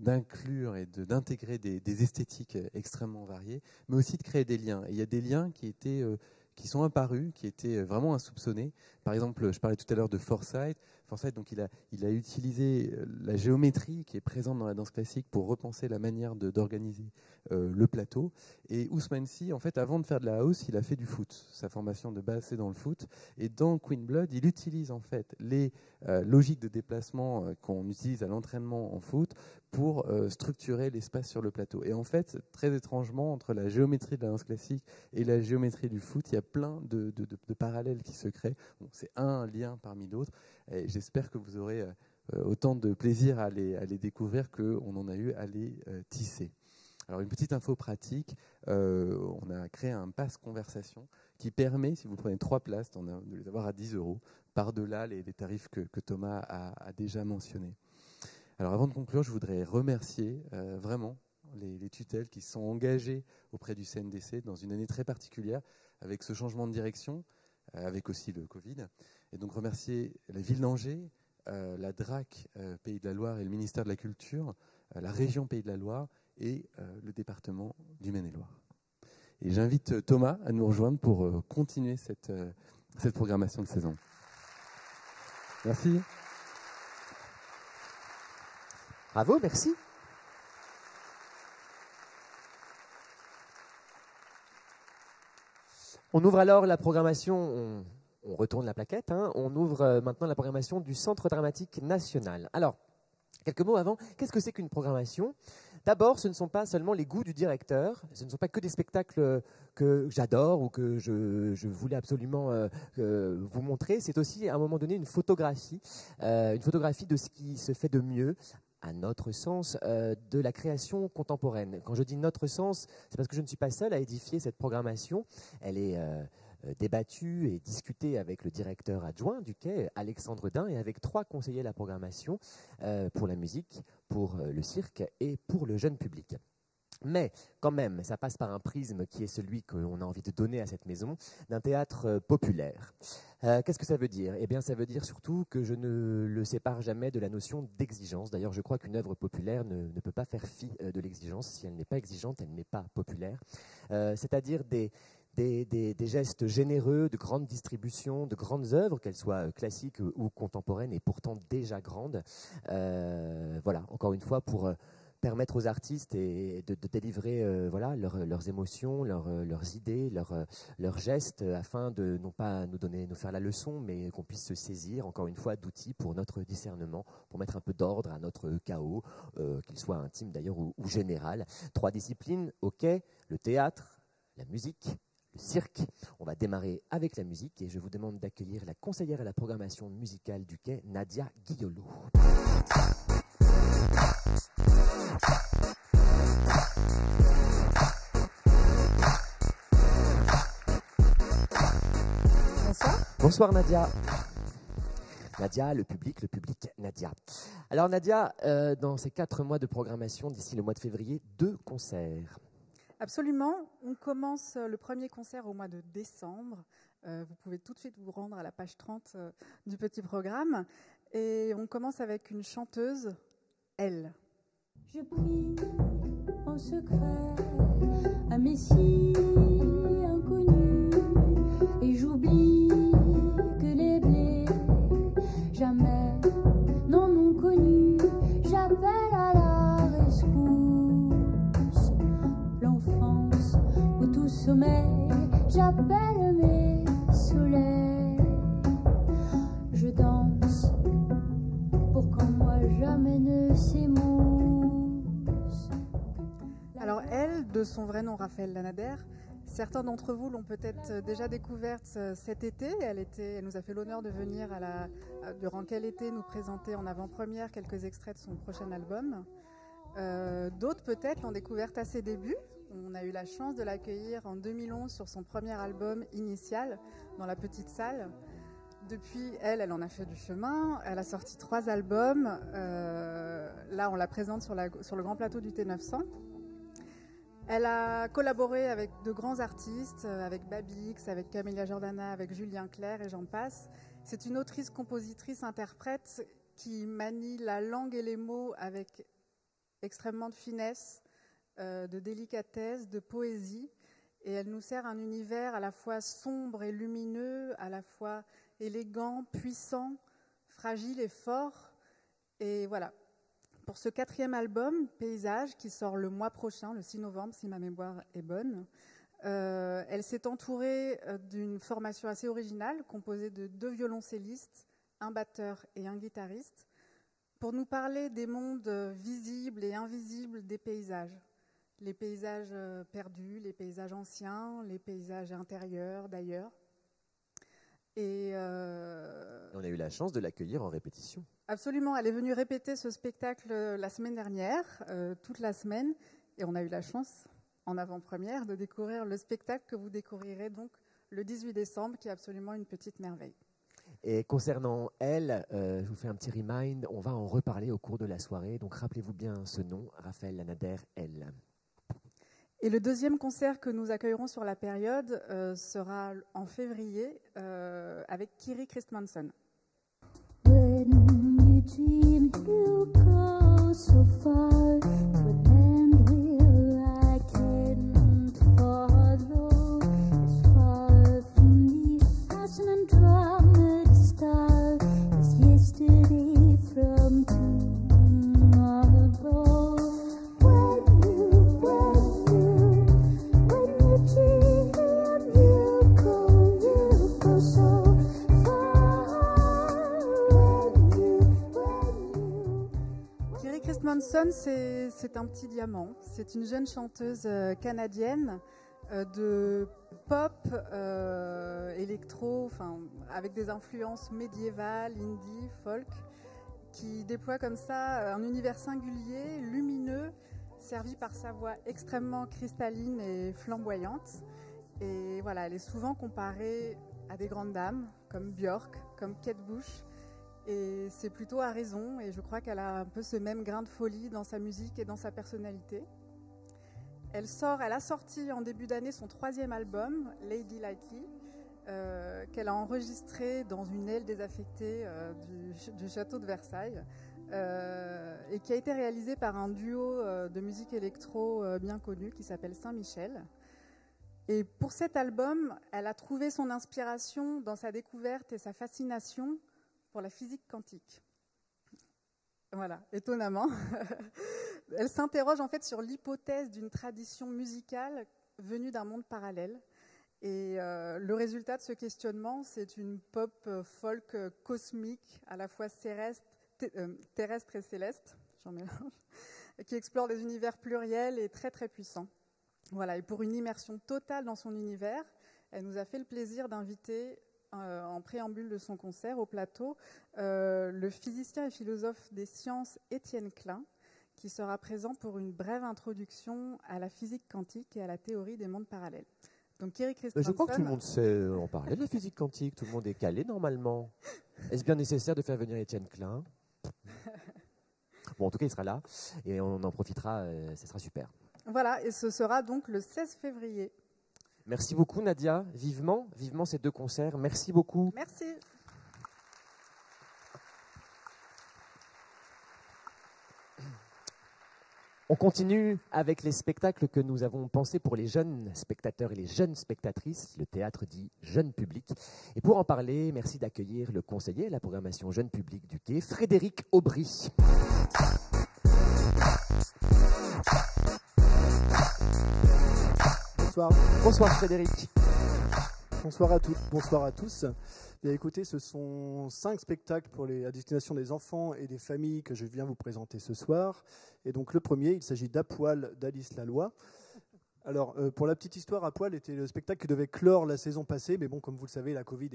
d'inclure et d'intégrer des esthétiques extrêmement variées, mais aussi de créer des liens. Et il y a des liens qui sont apparus, qui étaient vraiment insoupçonnés. Par exemple, je parlais tout à l'heure de Forsyth. Forsyth, donc, il a utilisé la géométrie qui est présente dans la danse classique pour repenser la manière d'organiser le plateau. Et Ousmane Sy, en fait, avant de faire de la house, il a fait du foot. Sa formation de base, c'est dans le foot. Et dans Queen Blood, il utilise en fait les logiques de déplacement qu'on utilise à l'entraînement en foot pour structurer l'espace sur le plateau. Et en fait, très étrangement, entre la géométrie de la danse classique et la géométrie du foot, il y a plein de parallèles qui se créent. Bon, c'est un lien parmi d'autres. Et j'espère que vous aurez autant de plaisir à les découvrir qu'on en a eu à les tisser. Alors, une petite info pratique, on a créé un pass conversation qui permet, si vous prenez 3 places, de les avoir à 10 €, par-delà les tarifs que Thomas a déjà mentionnés. Alors, avant de conclure, je voudrais remercier vraiment les tutelles qui se sont engagées auprès du CNDC dans une année très particulière, avec ce changement de direction, avec aussi le Covid. Et donc remercier la ville d'Angers, la DRAC Pays de la Loire et le ministère de la Culture, la région Pays de la Loire et le département du Maine-et-Loire. Et j'invite Thomas à nous rejoindre pour continuer cette programmation de saison. Merci. Bravo, merci. On ouvre alors la programmation, on retourne la plaquette, hein, on ouvre maintenant la programmation du Centre dramatique national. Alors, quelques mots avant, qu'est-ce que c'est qu'une programmation ? D'abord, ce ne sont pas seulement les goûts du directeur, ce ne sont pas que des spectacles que j'adore ou que je voulais absolument vous montrer, c'est aussi à un moment donné une photographie de ce qui se fait de mieux, à notre sens, de la création contemporaine. Quand je dis notre sens, c'est parce que je ne suis pas seul à édifier cette programmation. Elle est débattue et discutée avec le directeur adjoint du Quai, Alexandre Dain, et avec 3 conseillers de la programmation pour la musique, pour le cirque et pour le jeune public. Mais quand même, ça passe par un prisme qui est celui qu'on a envie de donner à cette maison, d'un théâtre populaire. Qu'est-ce que ça veut dire ? Eh bien, ça veut dire surtout que je ne le sépare jamais de la notion d'exigence. D'ailleurs, je crois qu'une œuvre populaire ne peut pas faire fi de l'exigence. Si elle n'est pas exigeante, elle n'est pas populaire. C'est-à-dire des gestes généreux, de grande distribution, de grandes œuvres, qu'elles soient classiques ou contemporaines et pourtant déjà grandes. Voilà, encore une fois, pour permettre aux artistes de délivrer leurs émotions, leurs idées, leurs gestes, afin de non pas nous faire la leçon, mais qu'on puisse se saisir, encore une fois, d'outils pour notre discernement, pour mettre un peu d'ordre à notre chaos, qu'il soit intime d'ailleurs ou général. 3 disciplines, ok, le théâtre, la musique, le cirque. On va démarrer avec la musique et je vous demande d'accueillir la conseillère à la programmation musicale du Quai, Nadia Guillolo. Bonsoir. Bonsoir Nadia. Nadia, le public, Nadia. Alors Nadia, dans ces 4 mois de programmation, d'ici le mois de février, 2 concerts. Absolument. On commence le premier concert au mois de décembre. Vous pouvez tout de suite vous rendre à la page 30 du petit programme. Et on commence avec une chanteuse, elle. Je prie en secret un messie inconnu et j'oublie que les blés jamais n'en ont connu. J'appelle à la rescousse l'enfance où tout sommeil. J'appelle mes soleils. Je danse pour qu'en moi jamais ne s'émousse. Alors elle, de son vrai nom Raphaël Lanader, certains d'entre vous l'ont peut-être déjà découverte cet été. Elle nous a fait l'honneur de venir durant quel été nous présenter en avant-première quelques extraits de son prochain album. D'autres peut-être l'ont découverte à ses débuts. On a eu la chance de l'accueillir en 2011 sur son premier album Initial dans la petite salle. Depuis, elle en a fait du chemin. Elle a sorti 3 albums. Là, on la présente sur le grand plateau du T900. Elle a collaboré avec de grands artistes, avec Babix, avec Camélia Jordana, avec Julien Clerc et j'en passe. C'est une autrice, compositrice, interprète qui manie la langue et les mots avec extrêmement de finesse, de délicatesse, de poésie. Et elle nous sert un univers à la fois sombre et lumineux, à la fois élégant, puissant, fragile et fort. Et voilà. Pour ce 4e album, Paysage, qui sort le mois prochain, le 6 novembre, si ma mémoire est bonne, elle s'est entourée d'une formation assez originale, composée de 2 violoncellistes, un batteur et un guitariste, pour nous parler des mondes visibles et invisibles des paysages. Les paysages perdus, les paysages anciens, les paysages intérieurs, d'ailleurs. Et on a eu la chance de l'accueillir en répétition. Absolument, elle est venue répéter ce spectacle la semaine dernière, toute la semaine, et on a eu la chance, en avant-première, de découvrir le spectacle que vous découvrirez donc le 18 décembre, qui est absolument une petite merveille. Et concernant elle, je vous fais un petit remind, on va en reparler au cours de la soirée, donc rappelez-vous bien ce nom, Raphaël Lanader, elle. Et le 2e concert que nous accueillerons sur la période sera en février avec Kiri Christmanson. Dream you go so far to an end where I can't follow. It's far from me as an undrummed star. It's yesterday from tomorrow. When you dream you go so Christmanson, c'est un petit diamant. C'est une jeune chanteuse canadienne de pop, électro, avec des influences médiévales, indie, folk, qui déploie comme ça un univers singulier, lumineux, servi par sa voix extrêmement cristalline et flamboyante. Et voilà, elle est souvent comparée à des grandes dames comme Björk, comme Kate Bush. Et c'est plutôt à raison, et je crois qu'elle a un peu ce même grain de folie dans sa musique et dans sa personnalité. Elle a sorti en début d'année son 3e album, Lady Lightly, qu'elle a enregistré dans une aile désaffectée du château de Versailles, et qui a été réalisé par un duo de musique électro bien connu qui s'appelle Saint-Michel. Et pour cet album, elle a trouvé son inspiration dans sa découverte et sa fascination pour la physique quantique. Voilà, étonnamment. Elle s'interroge en fait sur l'hypothèse d'une tradition musicale venue d'un monde parallèle. Et le résultat de ce questionnement, c'est une pop folk cosmique, à la fois terrestre et céleste, j'en mélange, qui explore des univers pluriels et très très puissants. Voilà, et pour une immersion totale dans son univers, elle nous a fait le plaisir d'inviter en préambule de son concert au plateau le physicien et philosophe des sciences Étienne Klein, qui sera présent pour une brève introduction à la physique quantique et à la théorie des mondes parallèles. Donc Kiri Christensen... Je crois que tout le monde sait en parler de la physique quantique, tout le monde est calé normalement. Est-ce bien nécessaire de faire venir Étienne Klein? Bon, en tout cas, il sera là et on en profitera, ce sera super. Voilà, et ce sera donc le 16 février. Merci beaucoup Nadia, vivement ces 2 concerts, merci beaucoup. Merci. On continue avec les spectacles que nous avons pensés pour les jeunes spectateurs et les jeunes spectatrices, le théâtre dit jeune public. Et pour en parler, merci d'accueillir le conseiller à la programmation jeune public du Quai, Frédéric Aubry. Bonsoir. Bonsoir Frédéric. Bonsoir à toutes, bonsoir à tous. Bien écoutez, ce sont 5 spectacles à destination des enfants et des familles que je viens vous présenter ce soir. Et donc le premier, il s'agit d'À Poil d'Alice Laloy. Alors pour la petite histoire, À Poil était le spectacle qui devait clore la saison passée, mais bon, comme vous le savez, la Covid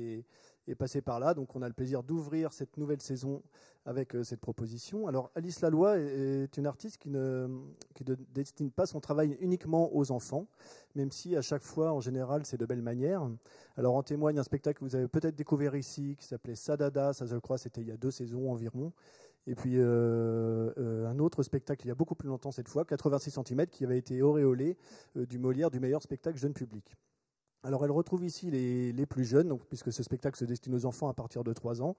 est passée par là, donc on a le plaisir d'ouvrir cette nouvelle saison avec cette proposition. Alors Alice Laloy est une artiste qui ne destine pas son travail uniquement aux enfants, même si à chaque fois, en général, c'est de belles manières. Alors en témoigne un spectacle que vous avez peut-être découvert ici, qui s'appelait Sadada, ça je crois c'était il y a 2 saisons environ. Et puis un autre spectacle il y a beaucoup plus longtemps cette fois, 86 cm, qui avait été auréolé du Molière du meilleur spectacle jeune public. Alors elle retrouve ici les plus jeunes, donc, puisque ce spectacle se destine aux enfants à partir de 3 ans.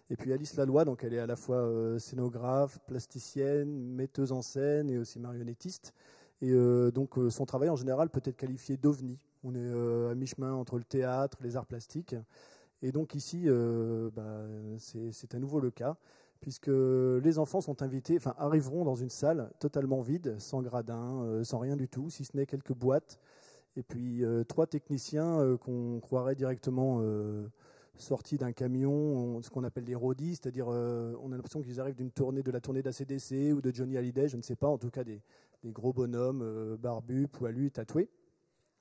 Et puis Alice Laloy, donc elle est à la fois scénographe, plasticienne, metteuse en scène et aussi marionnettiste. Et donc son travail en général peut être qualifié d'ovni. On est à mi-chemin entre le théâtre, les arts plastiques. Et donc ici, c'est à nouveau le cas, puisque les enfants sont invités, arriveront dans une salle totalement vide, sans gradin, sans rien du tout, si ce n'est quelques boîtes. Et puis 3 techniciens qu'on croirait directement sortis d'un camion, ce qu'on appelle des roadies, c'est-à-dire on a l'impression qu'ils arrivent de la tournée d'ACDC ou de Johnny Hallyday, je ne sais pas, en tout cas des gros bonhommes barbus, poilus, tatoués.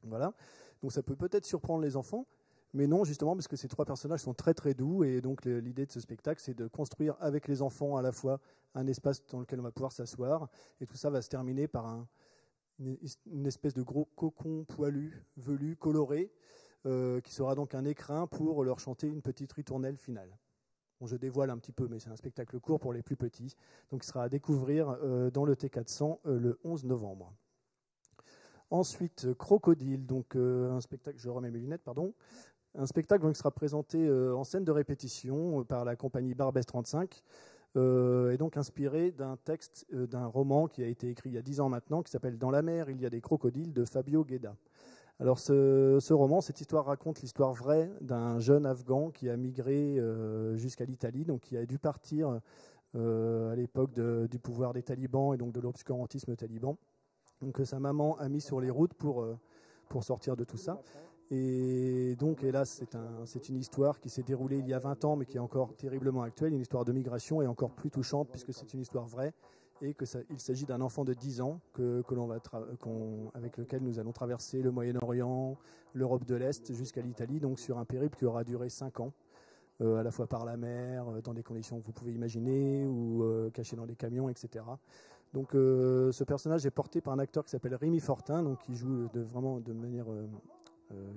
Voilà. Donc ça peut peut-être surprendre les enfants, mais non, justement, parce que ces 3 personnages sont très très doux, et donc l'idée de ce spectacle, c'est de construire avec les enfants à la fois un espace dans lequel on va pouvoir s'asseoir, et tout ça va se terminer par une espèce de gros cocon poilu, velu, coloré, qui sera donc un écrin pour leur chanter une petite ritournelle finale. Bon, je dévoile un petit peu, mais c'est un spectacle court pour les plus petits, donc il sera à découvrir dans le T400 le 11 novembre. Ensuite, Crocodile, donc un spectacle, je remets mes lunettes, pardon. Un spectacle donc, qui sera présenté en scène de répétition par la compagnie Barbès 35, et donc inspiré d'un texte, d'un roman qui a été écrit il y a 10 ans maintenant, qui s'appelle « Dans la mer, il y a des crocodiles » de Fabio Gueda. Alors ce roman, cette histoire raconte l'histoire vraie d'un jeune Afghan qui a migré jusqu'à l'Italie, donc qui a dû partir à l'époque du pouvoir des talibans et donc de l'obscurantisme taliban. Donc sa maman a mis sur les routes pour sortir de tout ça. Et donc, hélas, c'est une histoire qui s'est déroulée il y a 20 ans, mais qui est encore terriblement actuelle, une histoire de migration et encore plus touchante, puisque c'est une histoire vraie, et qu'il s'agit d'un enfant de 10 ans avec lequel nous allons traverser le Moyen-Orient, l'Europe de l'Est, jusqu'à l'Italie, donc sur un périple qui aura duré 5 ans, à la fois par la mer, dans des conditions que vous pouvez imaginer, ou caché dans des camions, etc. Donc ce personnage est porté par un acteur qui s'appelle Rémi Fortin, donc qui joue vraiment de manière...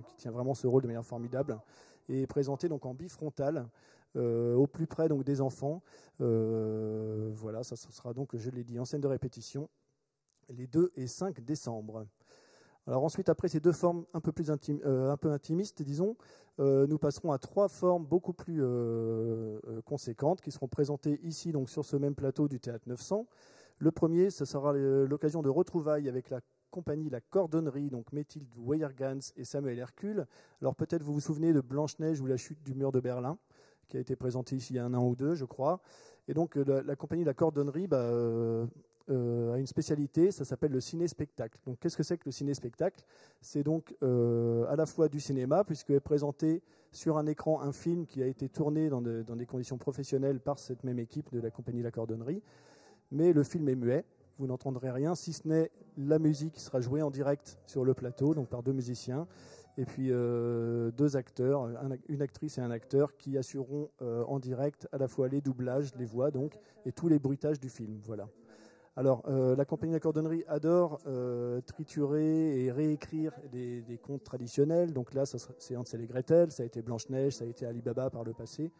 qui tient vraiment ce rôle de manière formidable, et présenté donc en bifrontal, au plus près donc des enfants. Voilà, ça sera donc, je l'ai dit, en scène de répétition. les 2 et 5 décembre. Alors ensuite, après ces deux formes un peu plus un peu intimistes, disons, nous passerons à 3 formes beaucoup plus conséquentes qui seront présentées ici, donc sur ce même plateau du Théâtre 900. Le premier, ce sera l'occasion de retrouvailles avec la compagnie La Cordonnerie, donc Mathilde Weyergans et Samuel Hercule. Alors peut-être vous vous souvenez de Blanche-Neige ou la chute du mur de Berlin, qui a été présentée ici il y a 1 an ou 2, je crois. Et donc la compagnie La Cordonnerie a une spécialité, ça s'appelle le ciné-spectacle. Donc qu'est-ce que c'est que le ciné-spectacle? C'est donc à la fois du cinéma, puisque est présenté sur un écran un film qui a été tourné dans des conditions professionnelles par cette même équipe de la compagnie La Cordonnerie, mais le film est muet, vous n'entendrez rien, si ce n'est la musique qui sera jouée en direct sur le plateau, donc par 2 musiciens, et puis 2 acteurs, une actrice et un acteur qui assureront en direct à la fois les doublages, les voix donc, et tous les bruitages du film. Voilà. Alors, la compagnie La Cordonnerie adore triturer et réécrire des contes traditionnels. Donc là, c'est Hansel et Gretel, ça a été Blanche-Neige, ça a été Ali Baba par le passé.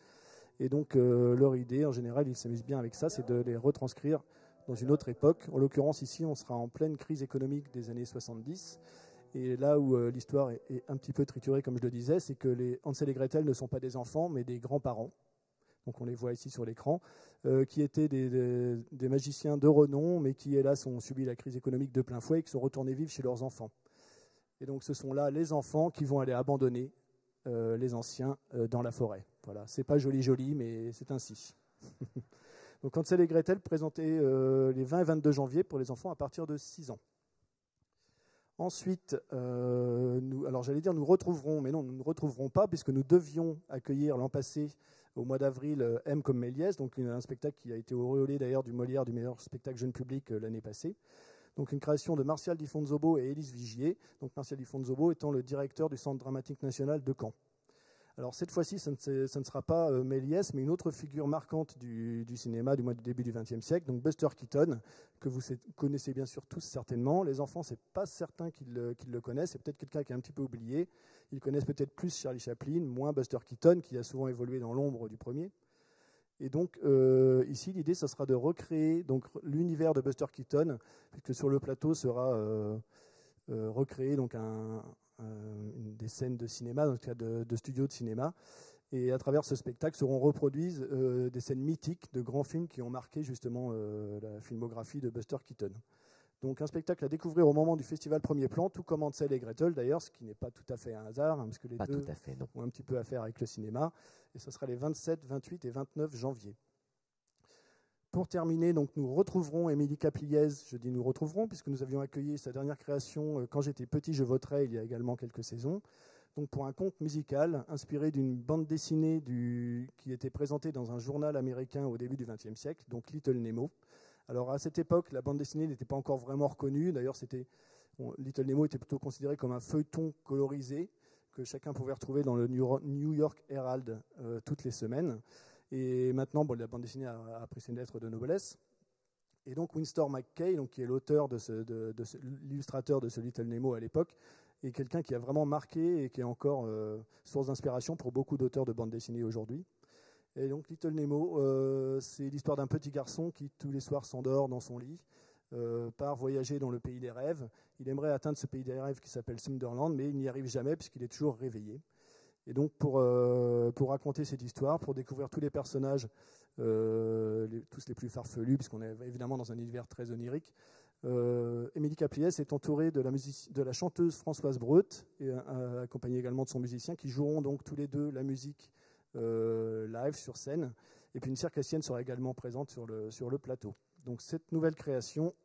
Et donc, leur idée, en général, ils s'amusent bien avec ça, c'est de les retranscrire dans une autre époque. En l'occurrence, ici, on sera en pleine crise économique des années 70. Et là où l'histoire est un petit peu triturée, comme je le disais, c'est que les Hansel et Gretel ne sont pas des enfants, mais des grands-parents. Donc on les voit ici sur l'écran, qui étaient des magiciens de renom, mais qui, hélas, ont subi la crise économique de plein fouet et qui sont retournés vivre chez leurs enfants. Et donc ce sont là les enfants qui vont aller abandonner les anciens dans la forêt. Voilà, c'est pas joli, mais c'est ainsi. Donc Hansel et Gretel présentés les 20 et 22 janvier pour les enfants à partir de 6 ans. Ensuite, nous retrouverons, mais non, nous ne retrouverons pas, puisque nous devions accueillir l'an passé, au mois d'avril, M comme Méliès, donc un spectacle qui a été auréolé d'ailleurs du Molière du meilleur spectacle jeune public l'année passée. Donc une création de Martial Di Fonzobo et Élise Vigier, donc Martial Di Fonzobo étant le directeur du Centre dramatique national de Caen. Alors cette fois-ci, ça ne sera pas Méliès, mais une autre figure marquante du cinéma du début du XXe siècle, donc Buster Keaton, que vous connaissez bien sûr tous certainement. Les enfants, c'est pas certain qu'ils le connaissent, c'est peut-être quelqu'un qui est un petit peu oublié. Ils connaissent peut-être plus Charlie Chaplin, moins Buster Keaton, qui a souvent évolué dans l'ombre du premier. Et donc ici, l'idée, ça sera de recréer donc l'univers de Buster Keaton, puisque sur le plateau sera recréé donc des scènes de cinéma, dans le cas de studios de cinéma. Et à travers ce spectacle seront reproduises des scènes mythiques de grands films qui ont marqué justement la filmographie de Buster Keaton. Donc un spectacle à découvrir au moment du festival Premier Plan, tout comme Hansel et Gretel d'ailleurs, ce qui n'est pas tout à fait un hasard, parce que les deux ont un petit peu à faire avec le cinéma. Et ce sera les 27, 28 et 29 janvier. Pour terminer, donc, nous retrouverons Émilie Capliez, je dis nous retrouverons, puisque nous avions accueilli sa dernière création Quand j'étais petit, je voterai, il y a également quelques saisons. Donc pour un conte musical inspiré d'une bande dessinée qui était présentée dans un journal américain au début du XXe siècle, donc Little Nemo. Alors à cette époque, la bande dessinée n'était pas encore vraiment reconnue. D'ailleurs, Little Nemo était plutôt considéré comme un feuilleton colorisé que chacun pouvait retrouver dans le New York Herald toutes les semaines. Et maintenant, la bande dessinée a pris ses lettres de noblesse. Et donc Winston McCay, qui est l'auteur l'illustrateur de ce Little Nemo à l'époque, est quelqu'un qui a vraiment marqué et qui est encore source d'inspiration pour beaucoup d'auteurs de bande dessinée aujourd'hui. Et donc Little Nemo, c'est l'histoire d'un petit garçon qui tous les soirs s'endort dans son lit, part voyager dans le pays des rêves. Il aimerait atteindre ce pays des rêves qui s'appelle Sunderland, mais il n'y arrive jamais puisqu'il est toujours réveillé. Et donc pour raconter cette histoire, pour découvrir tous les personnages, tous les plus farfelus, puisqu'on est évidemment dans un univers très onirique, Émilie Capliez est entourée de la chanteuse Françoise Breut, et accompagnée également de son musicien, qui joueront donc tous les deux la musique live sur scène. Et puis une circassienne sera également présente sur le plateau. Donc cette nouvelle création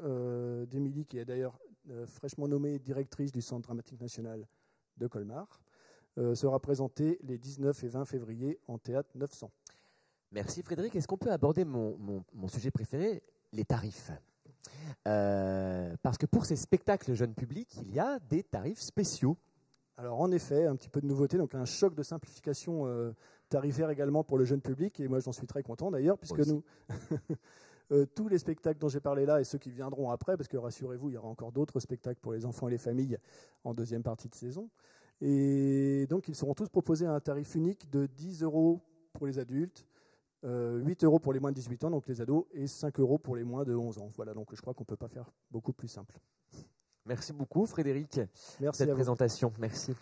d'Émilie, qui est d'ailleurs fraîchement nommée directrice du Centre dramatique national de Colmar, sera présentée les 19 et 20 février en Théâtre 900. Merci Frédéric. Est-ce qu'on peut aborder mon sujet préféré, les tarifs? Parce que pour ces spectacles jeunes publics, il y a des tarifs spéciaux. Alors en effet, un petit peu de nouveauté, donc un choc de simplification tarifaire également pour le jeune public, et moi j'en suis très content d'ailleurs, puisque nous, tous les spectacles dont j'ai parlé là et ceux qui viendront après, parce que rassurez-vous, il y aura encore d'autres spectacles pour les enfants et les familles en deuxième partie de saison. Et donc, ils seront tous proposés à un tarif unique de 10 € pour les adultes, 8 € pour les moins de 18 ans, donc les ados, et 5 € pour les moins de 11 ans. Voilà, donc je crois qu'on ne peut pas faire beaucoup plus simple. Merci beaucoup Frédéric pour Merci cette à vous. présentation. Merci.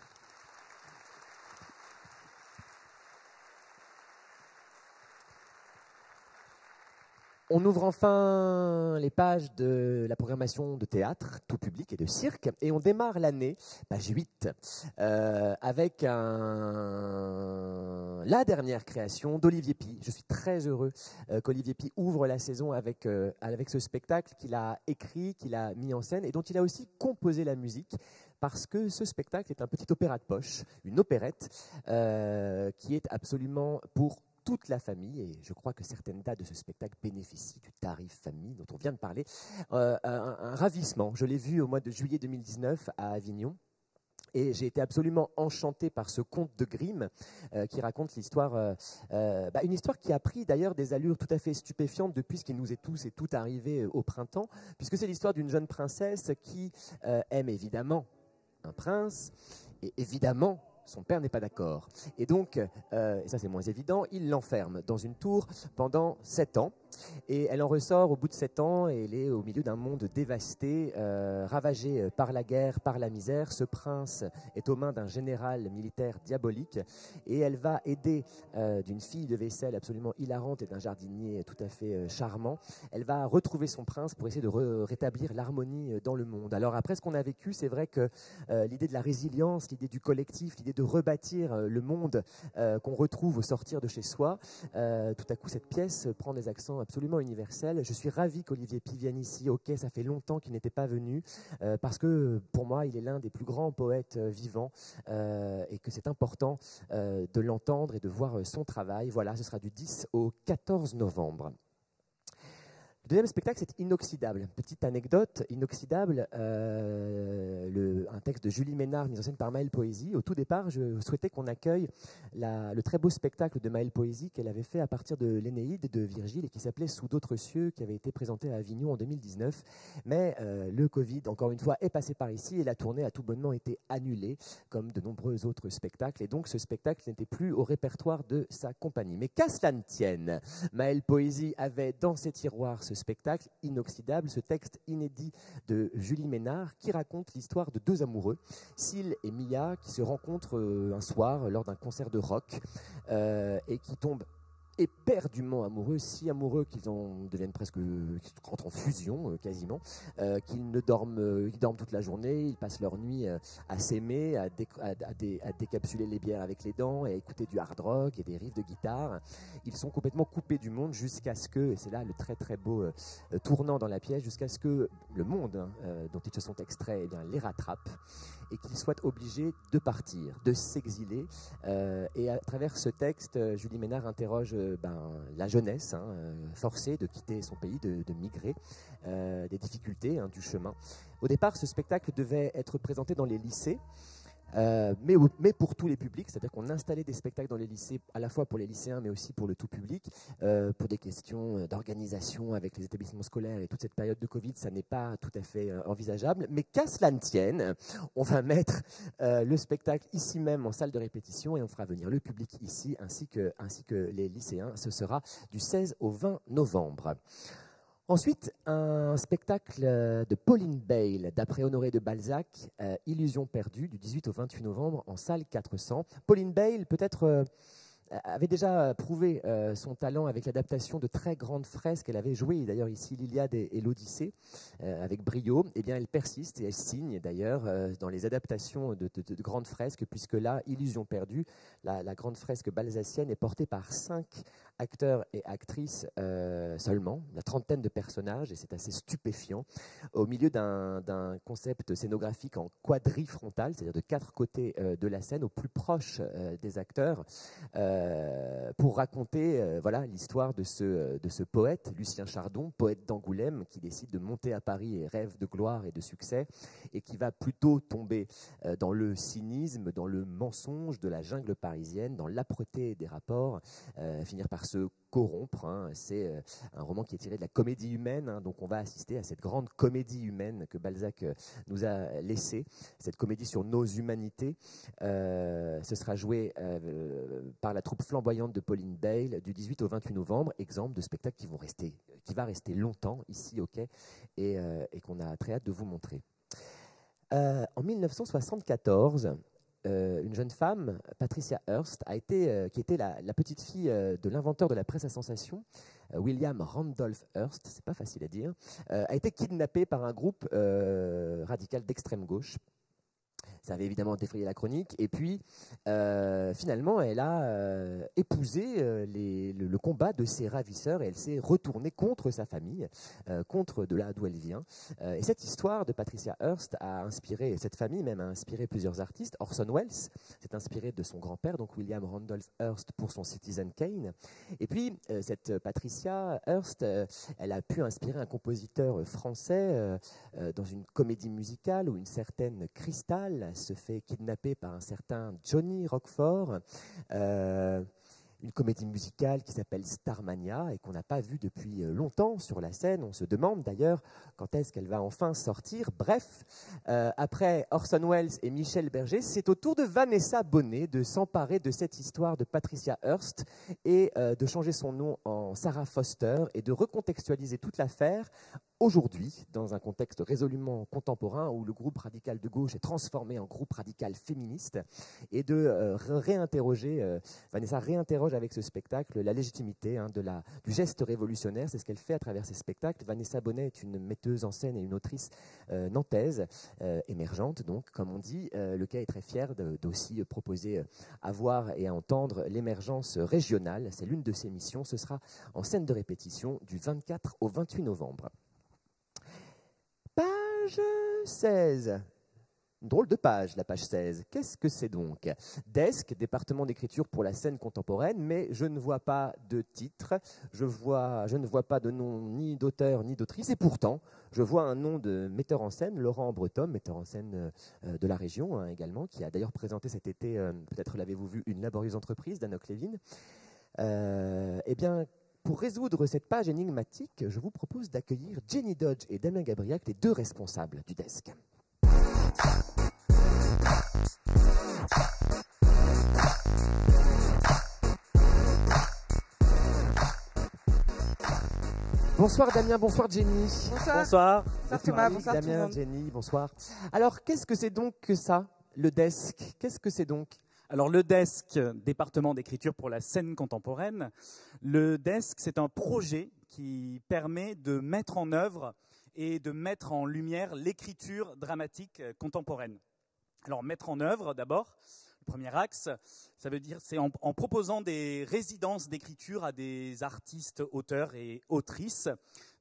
On ouvre enfin les pages de la programmation de théâtre, tout public et de cirque, et on démarre l'année, page 8, avec la dernière création d'Olivier Py. Je suis très heureux qu'Olivier Py ouvre la saison avec ce spectacle qu'il a écrit, qu'il a mis en scène, et dont il a aussi composé la musique, parce que ce spectacle est un petit opéra de poche, une opérette, qui est absolument pour toute la famille, et je crois que certaines dates de ce spectacle bénéficient du tarif famille dont on vient de parler. Un ravissement. Je l'ai vu au mois de juillet 2019 à Avignon. Et j'ai été absolument enchanté par ce conte de Grimm qui raconte l'histoire, une histoire qui a pris d'ailleurs des allures tout à fait stupéfiantes depuis ce qui nous est tous et toutes arrivé au printemps, puisque c'est l'histoire d'une jeune princesse qui aime évidemment un prince, et évidemment son père n'est pas d'accord. Et donc, et ça c'est moins évident, il l'enferme dans une tour pendant 7 ans. Et elle en ressort au bout de 7 ans et elle est au milieu d'un monde dévasté, ravagé par la guerre, par la misère. Ce prince est aux mains d'un général militaire diabolique et elle va aider d'une fille de vaisselle absolument hilarante et d'un jardinier tout à fait charmant. Elle va retrouver son prince pour essayer de rétablir l'harmonie dans le monde. Alors après ce qu'on a vécu, c'est vrai que l'idée de la résilience, l'idée du collectif, l'idée de rebâtir le monde qu'on retrouve au sortir de chez soi, tout à coup cette pièce prend des accents absolument universel. Je suis ravi qu'Olivier Py vienne ici. Ok, ça fait longtemps qu'il n'était pas venu parce que pour moi, il est l'un des plus grands poètes vivants et que c'est important de l'entendre et de voir son travail. Voilà, ce sera du 10 au 14 novembre. Le deuxième spectacle, c'est Inoxydable. Petite anecdote, Inoxydable, un texte de Julie Ménard, mis en scène par Maëlle Poésie. Au tout départ, je souhaitais qu'on accueille le très beau spectacle de Maëlle Poésie qu'elle avait fait à partir de l'Énéide de Virgile et qui s'appelait Sous d'autres cieux, qui avait été présenté à Avignon en 2019. Mais le Covid, encore une fois, est passé par ici et la tournée a tout bonnement été annulée, comme de nombreux autres spectacles. Et donc, ce spectacle n'était plus au répertoire de sa compagnie. Mais qu'à cela ne tienne, Maëlle Poésie avait dans ses tiroirs ce spectacle Inoxydable, ce texte inédit de Julie Ménard qui raconte l'histoire de deux amoureux, Syl et Mia, qui se rencontrent un soir lors d'un concert de rock et qui tombent éperdument amoureux, si amoureux qu'ils deviennent presque, qu'ils rentrent en fusion quasiment, qu'ils dorment toute la journée, ils passent leur nuit à s'aimer, à décapsuler les bières avec les dents, et à écouter du hard rock et des riffs de guitare. Ils sont complètement coupés du monde jusqu'à ce que, et c'est là le très très beau tournant dans la pièce, jusqu'à ce que le monde dont ils se sont extraits les rattrape et qu'ils soient obligés de partir, de s'exiler. Et à travers ce texte, Julie Ménard interroge la jeunesse, forcée de quitter son pays, de migrer, des difficultés du chemin. Au départ, ce spectacle devait être présenté dans les lycées, mais pour tous les publics, c'est-à-dire qu'on installait des spectacles dans les lycées, à la fois pour les lycéens, mais aussi pour le tout public, pour des questions d'organisation avec les établissements scolaires et toute cette période de Covid, ça n'est pas tout à fait envisageable. Mais qu'à cela ne tienne, on va mettre le spectacle ici même en salle de répétition et on fera venir le public ici, ainsi que les lycéens. Ce sera du 16 au 20 novembre. Ensuite, un spectacle de Pauline Bale, d'après Honoré de Balzac, Illusion perdue, du 18 au 28 novembre, en salle 400. Pauline Bale, peut-être, avait déjà prouvé son talent avec l'adaptation de très grandes fresques. Elle avait joué d'ailleurs ici l'Iliade et l'Odyssée avec brio. Eh bien, elle persiste et elle signe d'ailleurs dans les adaptations de grandes fresques, puisque là, Illusion perdue, la grande fresque balzacienne est portée par 5 acteurs et actrices seulement, la trentaine de personnages, et c'est assez stupéfiant, au milieu d'un concept scénographique en quadrifrontal, c'est-à-dire de 4 côtés de la scène, au plus proche des acteurs, pour raconter l'histoire de ce poète, Lucien Chardon, poète d'Angoulême, qui décide de monter à Paris et rêve de gloire et de succès, et qui va plutôt tomber dans le cynisme, dans le mensonge de la jungle parisienne, dans l'âpreté des rapports, finir par se corrompre. Hein. C'est un roman qui est tiré de la comédie humaine, hein. Donc on va assister à cette grande comédie humaine que Balzac nous a laissée, cette comédie sur nos humanités. Ce sera joué par la troupe flamboyante de Pauline Bale du 18 au 28 novembre, exemple de spectacles qui va rester longtemps ici au Quai et qu'on a très hâte de vous montrer. En 1974, une jeune femme, Patricia Hearst, qui était la petite fille de l'inventeur de la presse à sensation, William Randolph Hearst, c'est pas facile à dire, a été kidnappée par un groupe radical d'extrême gauche. Ça avait évidemment défrayé la chronique. Et puis, finalement, elle a épousé le combat de ses ravisseurs et elle s'est retournée contre sa famille, contre de là d'où elle vient. Et cette histoire de Patricia Hearst a inspiré, cette famille même a inspiré plusieurs artistes. Orson Welles s'est inspiré de son grand-père, donc William Randolph Hearst, pour son Citizen Kane. Et puis, cette Patricia Hearst, elle a pu inspirer un compositeur français dans une comédie musicale où une certaine Cristal se fait kidnapper par un certain Johnny Roquefort, une comédie musicale qui s'appelle Starmania et qu'on n'a pas vue depuis longtemps sur la scène. On se demande d'ailleurs quand est-ce qu'elle va enfin sortir. Bref, après Orson Welles et Michel Berger, c'est au tour de Vanessa Bonnet de s'emparer de cette histoire de Patricia Hearst et de changer son nom en Sarah Foster et de recontextualiser toute l'affaire aujourd'hui, dans un contexte résolument contemporain où le groupe radical de gauche est transformé en groupe radical féministe, et de réinterroger, Vanessa réinterroge avec ce spectacle la légitimité du geste révolutionnaire. C'est ce qu'elle fait à travers ces spectacles. Vanessa Bonnet est une metteuse en scène et une autrice nantaise, émergente donc, comme on dit. Le Quai est très fier d'aussi proposer à voir et à entendre l'émergence régionale. C'est l'une de ses missions. Ce sera en scène de répétition du 24 au 28 novembre. Page 16. Une drôle de page, la page 16. Qu'est-ce que c'est donc? Desk, département d'écriture pour la scène contemporaine, mais je ne vois pas de titre, je ne vois pas de nom ni d'auteur ni d'autrice, et pourtant, je vois un nom de metteur en scène, Laurent Breton, metteur en scène de la région hein, également, qui a d'ailleurs présenté cet été, peut-être l'avez-vous vu, Une laborieuse entreprise d'Anouk Lévin. Eh bien, pour résoudre cette page énigmatique, je vous propose d'accueillir Jenny Dodge et Damien Gabriac, les deux responsables du desk. Bonsoir Damien, bonsoir Jenny. Bonsoir. Bonsoir Thomas, bonsoir tout le Damien, monde. Jenny, bonsoir. Alors, qu'est-ce que c'est donc que ça, le desk? Qu'est-ce que c'est donc? Alors le desk, département d'écriture pour la scène contemporaine, le desk c'est un projet qui permet de mettre en œuvre et de mettre en lumière l'écriture dramatique contemporaine. Alors mettre en œuvre d'abord, le premier axe, ça veut dire c'est en proposant des résidences d'écriture à des artistes, auteurs et autrices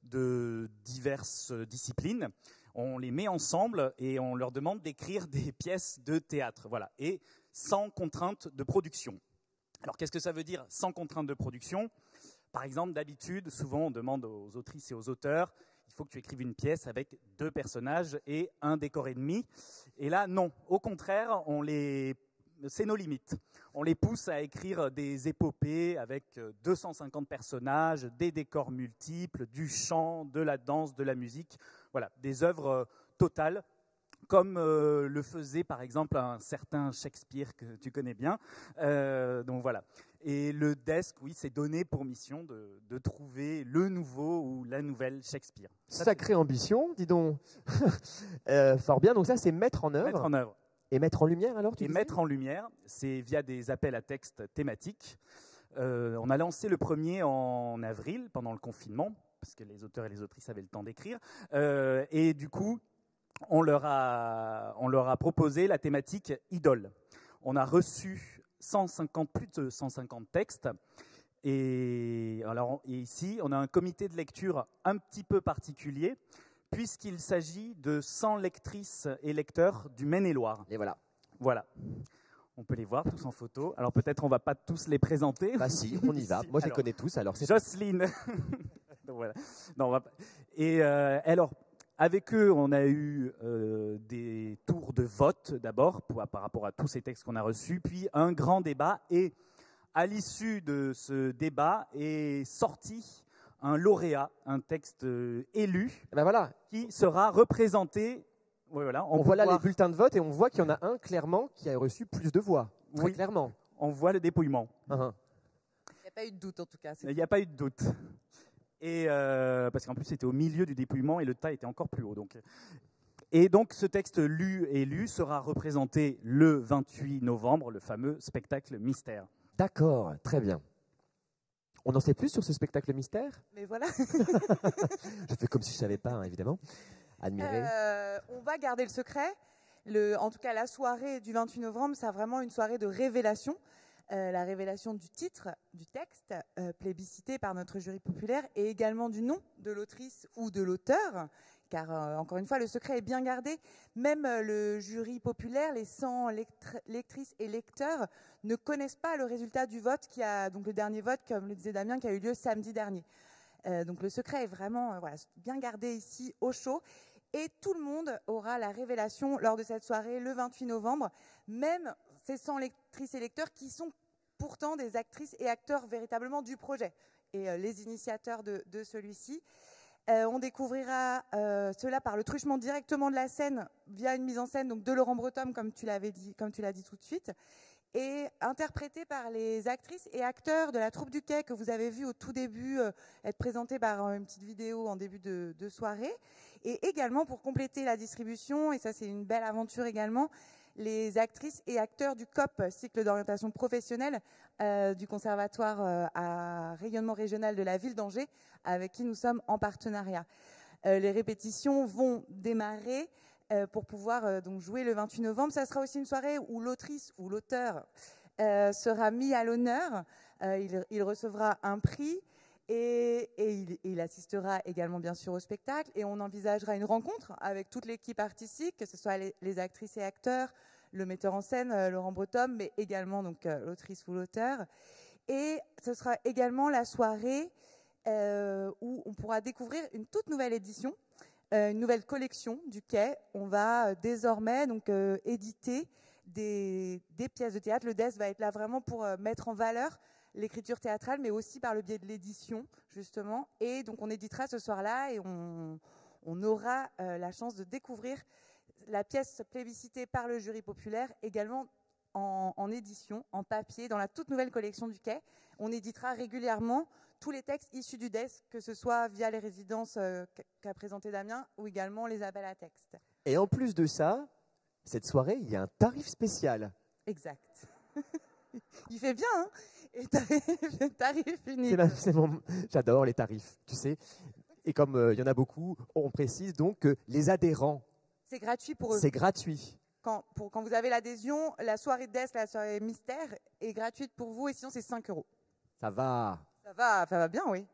de diverses disciplines. On les met ensemble et on leur demande d'écrire des pièces de théâtre. Voilà. Et sans contrainte de production. Alors, qu'est-ce que ça veut dire sans contrainte de production? Par exemple, d'habitude, souvent, on demande aux autrices et aux auteurs, il faut que tu écrives une pièce avec 2 personnages et un décor et demi. Et là, non. Au contraire, c'est nos limites. On les pousse à écrire des épopées avec 250 personnages, des décors multiples, du chant, de la danse, de la musique. Voilà, des œuvres totales, comme le faisait par exemple un certain Shakespeare que tu connais bien. Donc voilà. Et le desk, oui, c'est donné pour mission de trouver le nouveau ou la nouvelle Shakespeare. Sacrée ambition, dis donc. Fort bien, donc ça c'est mettre en œuvre. Mettre en œuvre. Et mettre en lumière alors Et mettre en lumière, c'est via des appels à textes thématiques. On a lancé le premier en avril, pendant le confinement, parce que les auteurs et les autrices avaient le temps d'écrire. Et du coup, on leur a proposé la thématique idole. On a reçu plus de 150 textes. Et ici, on a un comité de lecture un petit peu particulier, puisqu'il s'agit de 100 lectrices et lecteurs du Maine-et-Loire. Et voilà. Voilà. On peut les voir tous en photo. Alors peut-être on ne va pas tous les présenter. Bah si, on y va. Moi je les connais tous. Alors c'est Jocelyne. Donc, voilà. Non, on va pas. Et alors, avec eux, on a eu des tours de vote d'abord par rapport à tous ces textes qu'on a reçus, puis un grand débat et à l'issue de ce débat est sorti un lauréat, un texte élu, Ben voilà. qui sera représenté. Ouais, voilà, On voit là les bulletins de vote et on voit qu'il y en a un clairement qui a reçu plus de voix. Très Oui. clairement. On voit le dépouillement. Uh-huh. Il n'y a pas eu de doute en tout cas. Il n'y a pas eu de doute. Et parce qu'en plus, c'était au milieu du dépouillement et le tas était encore plus haut. Et donc, ce texte élu sera représenté le 28 novembre, le fameux spectacle mystère. D'accord, très bien. On en sait plus sur ce spectacle mystère? Mais voilà. Je fais comme si je ne savais pas, hein, évidemment. Admirer. On va garder le secret. En tout cas, la soirée du 28 novembre, c'est vraiment une soirée de révélation. La révélation du titre, du texte, plébiscité par notre jury populaire, et également du nom de l'autrice ou de l'auteur, car encore une fois, le secret est bien gardé. Même le jury populaire, les 100 lectrices et lecteurs, ne connaissent pas le résultat du vote, donc le dernier vote, comme le disait Damien, qui a eu lieu samedi dernier. Donc le secret est vraiment bien gardé ici, au chaud. Et tout le monde aura la révélation lors de cette soirée, le 28 novembre, même ces 100 lectrices et lecteurs qui sont pourtant des actrices et acteurs véritablement du projet et les initiateurs de celui-ci. On découvrira cela par le truchement directement de la scène via une mise en scène donc de Laurent Breton, comme tu l'as dit tout de suite, et interprété par les actrices et acteurs de la troupe du Quai que vous avez vu au tout début être présenté par une petite vidéo en début de soirée. Et également pour compléter la distribution, et ça c'est une belle aventure également, les actrices et acteurs du COP, cycle d'orientation professionnelle du conservatoire à rayonnement régional de la ville d'Angers, avec qui nous sommes en partenariat. Les répétitions vont démarrer pour pouvoir donc jouer le 28 novembre. Ça sera aussi une soirée où l'autrice ou l'auteur sera mis à l'honneur. Il recevra un prix. Et il assistera également bien sûr au spectacle, et on envisagera une rencontre avec toute l'équipe artistique, que ce soit les actrices et acteurs, le metteur en scène Laurent Breton, mais également donc l'autrice ou l'auteur. Et ce sera également la soirée où on pourra découvrir une toute nouvelle édition, une nouvelle collection du Quai. On va désormais donc éditer des pièces de théâtre. Le DES va être là vraiment pour mettre en valeur l'écriture théâtrale, mais aussi par le biais de l'édition, justement. Et donc, on éditera ce soir-là et on aura la chance de découvrir la pièce plébiscitée par le jury populaire, également en édition, en papier, dans la toute nouvelle collection du Quai. On éditera régulièrement tous les textes issus du DES, que ce soit via les résidences qu'a présenté Damien, ou également les appels à texte. Et en plus de ça, cette soirée, il y a un tarif spécial. Exact. Il fait bien, hein? Et tarif unique. J'adore les tarifs, tu sais. Et comme il y en a beaucoup, on précise donc que les adhérents. C'est gratuit pour eux. C'est gratuit. Quand vous avez l'adhésion, la soirée de DES, la soirée mystère, est gratuite pour vous, et sinon c'est 5 €. Ça va. Ça va bien, oui.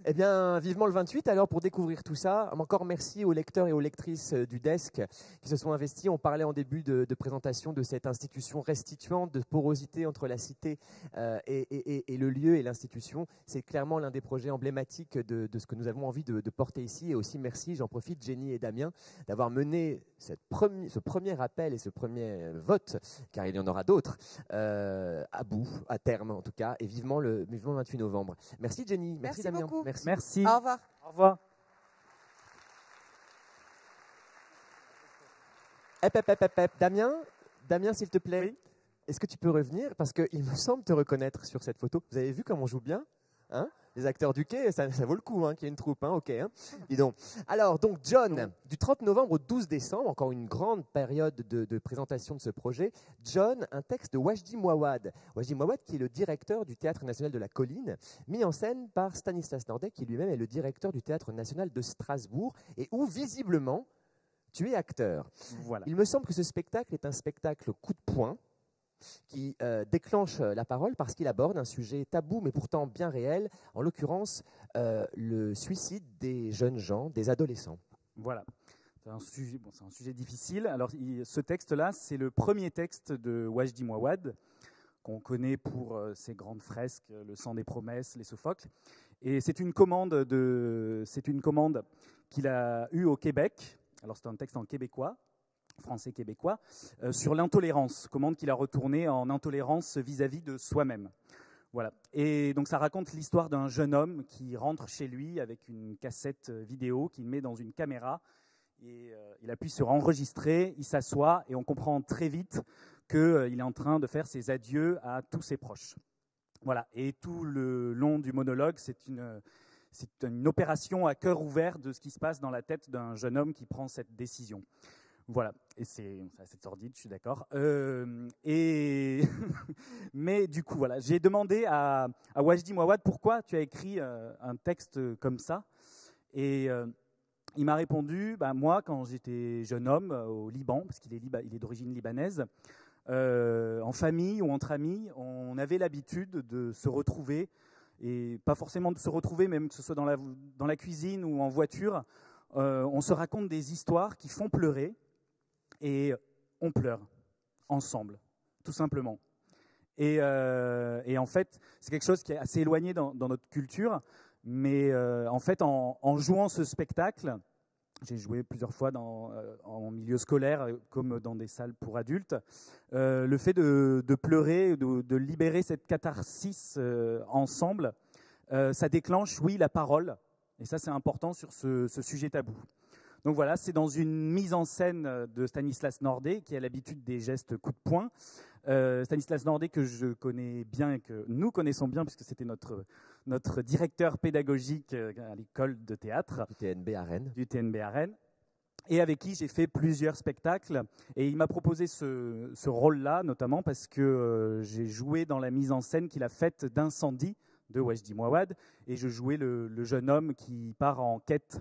Eh bien, vivement le 28, alors, pour découvrir tout ça. Encore merci aux lecteurs et aux lectrices du DESC qui se sont investis. On parlait en début de présentation de cette institution restituante, de porosité entre la cité et le lieu et l'institution. C'est clairement l'un des projets emblématiques de ce que nous avons envie de porter ici. Et aussi, merci, j'en profite, Jenny et Damien, d'avoir mené ce premier appel et ce premier vote, car il y en aura d'autres, à bout, à terme en tout cas, et vivement le 28 novembre. Merci Jenny, merci Damien. Beaucoup. Merci. Au revoir. Au revoir. Damien, s'il te plaît, oui. Est-ce que tu peux revenir? Parce qu'il me semble te reconnaître sur cette photo. Vous avez vu comme on joue bien, hein? Les acteurs du Quai, ça vaut le coup, hein, qu'il y ait une troupe, hein, ok. Hein. Dis donc. Alors, donc, John, du 30 novembre au 12 décembre, encore une grande période de présentation de ce projet. John, un texte de Wajdi Mouawad. Wajdi Mouawad, qui est le directeur du Théâtre National de la Colline, mis en scène par Stanislas Nordet, qui lui-même est le directeur du Théâtre National de Strasbourg, et où, visiblement, tu es acteur. Voilà. Il me semble que ce spectacle est un spectacle coup de poing, qui déclenche la parole parce qu'il aborde un sujet tabou mais pourtant bien réel, en l'occurrence le suicide des jeunes gens, des adolescents. Voilà, c'est un sujet difficile. Alors ce texte-là, c'est le premier texte de Wajdi Mouawad, qu'on connaît pour ses grandes fresques, Le sang des promesses, Les Sophocles. Et c'est une commande qu'il a eue au Québec. Alors c'est un texte en québécois. français-québécois, sur l'intolérance, comment qu'il a retourné en intolérance vis-à-vis de soi-même. Voilà. Et donc ça raconte l'histoire d'un jeune homme qui rentre chez lui avec une cassette vidéo qu'il met dans une caméra et il appuie sur enregistrer, il s'assoit et on comprend très vite qu'il est en train de faire ses adieux à tous ses proches. Voilà. Et tout le long du monologue, c'est une opération à cœur ouvert de ce qui se passe dans la tête d'un jeune homme qui prend cette décision. Voilà, et c'est assez sordide, je suis d'accord. Mais du coup, voilà, j'ai demandé à Wajdi Mouawad pourquoi tu as écrit un texte comme ça. Et il m'a répondu, moi, quand j'étais jeune homme au Liban, parce qu'il est d'origine libanaise, en famille ou entre amis, on avait l'habitude de se retrouver, et pas forcément de se retrouver, même que ce soit dans la cuisine ou en voiture, on se raconte des histoires qui font pleurer. Et on pleure ensemble, tout simplement. Et en fait, c'est quelque chose qui est assez éloigné dans notre culture. Mais en fait, en jouant ce spectacle, j'ai joué plusieurs fois en milieu scolaire comme dans des salles pour adultes. Le fait de pleurer, de libérer cette catharsis ensemble, ça déclenche, oui, la parole. Et ça, c'est important sur ce sujet tabou. Donc voilà, c'est dans une mise en scène de Stanislas Nordet, qui a l'habitude des gestes coup de poing. Stanislas Nordet, que je connais bien et que nous connaissons bien, puisque c'était notre directeur pédagogique à l'école de théâtre. Du TNB à Rennes. Du TNB à Rennes. Et avec qui j'ai fait plusieurs spectacles. Et il m'a proposé ce rôle-là, notamment parce que j'ai joué dans la mise en scène qu'il a faite d'Incendie de Wajdi Mouawad. Et je jouais le jeune homme qui part en quête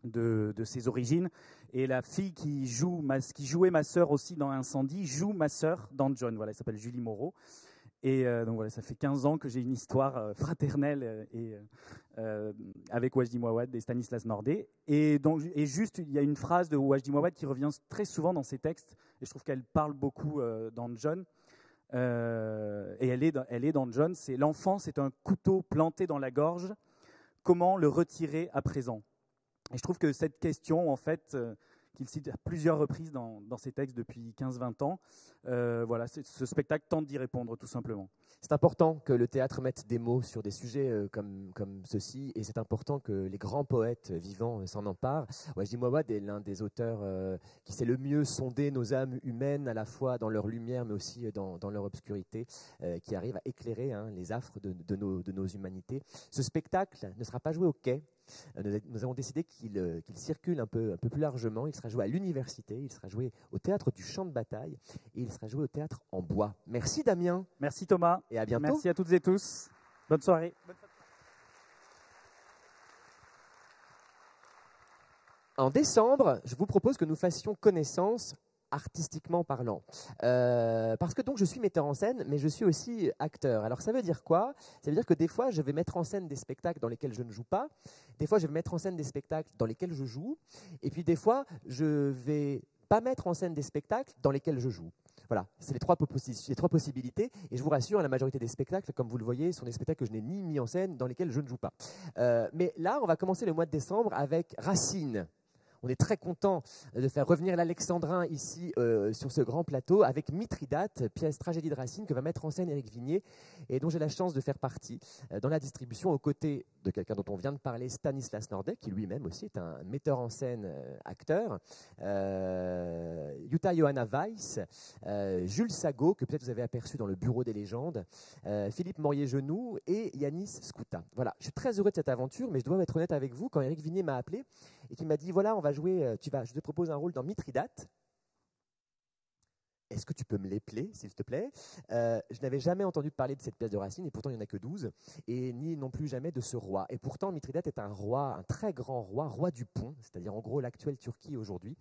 de ses origines. Et la fille qui jouait ma sœur aussi dans Incendie joue ma sœur dans John. Voilà, elle s'appelle Julie Moreau. Et donc voilà, ça fait 15 ans que j'ai une histoire fraternelle avec Wajdi Mouawad et Stanislas Nordet. Et juste, il y a une phrase de Wajdi Mouawad qui revient très souvent dans ses textes, et je trouve qu'elle parle beaucoup dans John. Et elle est dans John, c'est « L'enfant, c'est un couteau planté dans la gorge. Comment le retirer à présent ?» Et je trouve que cette question, en fait, qu'il cite à plusieurs reprises dans ses textes depuis 15-20 ans, voilà, ce spectacle tente d'y répondre, tout simplement. C'est important que le théâtre mette des mots sur des sujets comme ceux-ci, et c'est important que les grands poètes vivants s'en emparent. Wajdi Mouawad est l'un des auteurs qui sait le mieux sonder nos âmes humaines, à la fois dans leur lumière, mais aussi dans leur obscurité, qui arrive à éclairer les affres de nos humanités. Ce spectacle ne sera pas joué au Quai. Nous avons décidé qu'il circule un peu plus largement. Il sera joué à l'université, il sera joué au théâtre du Champ de Bataille et il sera joué au théâtre en bois. Merci Damien. Merci Thomas. Et à bientôt. Merci à toutes et tous. Bonne soirée. En décembre, je vous propose que nous fassions connaissance artistiquement parlant. Parce que donc je suis metteur en scène, mais je suis aussi acteur. Alors ça veut dire quoi? Ça veut dire que des fois, je vais mettre en scène des spectacles dans lesquels je ne joue pas. Des fois, je vais mettre en scène des spectacles dans lesquels je joue. Et puis des fois, je vais pas mettre en scène des spectacles dans lesquels je joue. Voilà, c'est les trois possibilités. Et je vous rassure, la majorité des spectacles, comme vous le voyez, sont des spectacles que je n'ai ni mis en scène, dans lesquels je ne joue pas. Mais là, on va commencer le mois de décembre avec Racine. On est très content de faire revenir l'Alexandrin ici sur ce grand plateau avec Mithridate, pièce tragédie de Racine que va mettre en scène Éric Vignier et dont j'ai la chance de faire partie dans la distribution aux côtés de quelqu'un dont on vient de parler, Stanislas Nordet, qui lui-même aussi est un metteur en scène, acteur, Jutta Johanna Weiss, Jules Sago, que peut-être vous avez aperçu dans le Bureau des légendes, Philippe Morier-Genoux et Yanis Skouta. Voilà, je suis très heureux de cette aventure, mais je dois être honnête avec vous, quand Éric Vignier m'a appelé et qu'il m'a dit, voilà, on va jouer, je te propose un rôle dans Mithridate. Est-ce que tu peux me l'épeler, s'il te plaît? Je n'avais jamais entendu parler de cette pièce de Racine, et pourtant il n'y en a que 12, et ni non plus jamais de ce roi. Et pourtant, Mithridate est un roi, un très grand roi, roi du Pont, c'est-à-dire en gros l'actuelle Turquie aujourd'hui,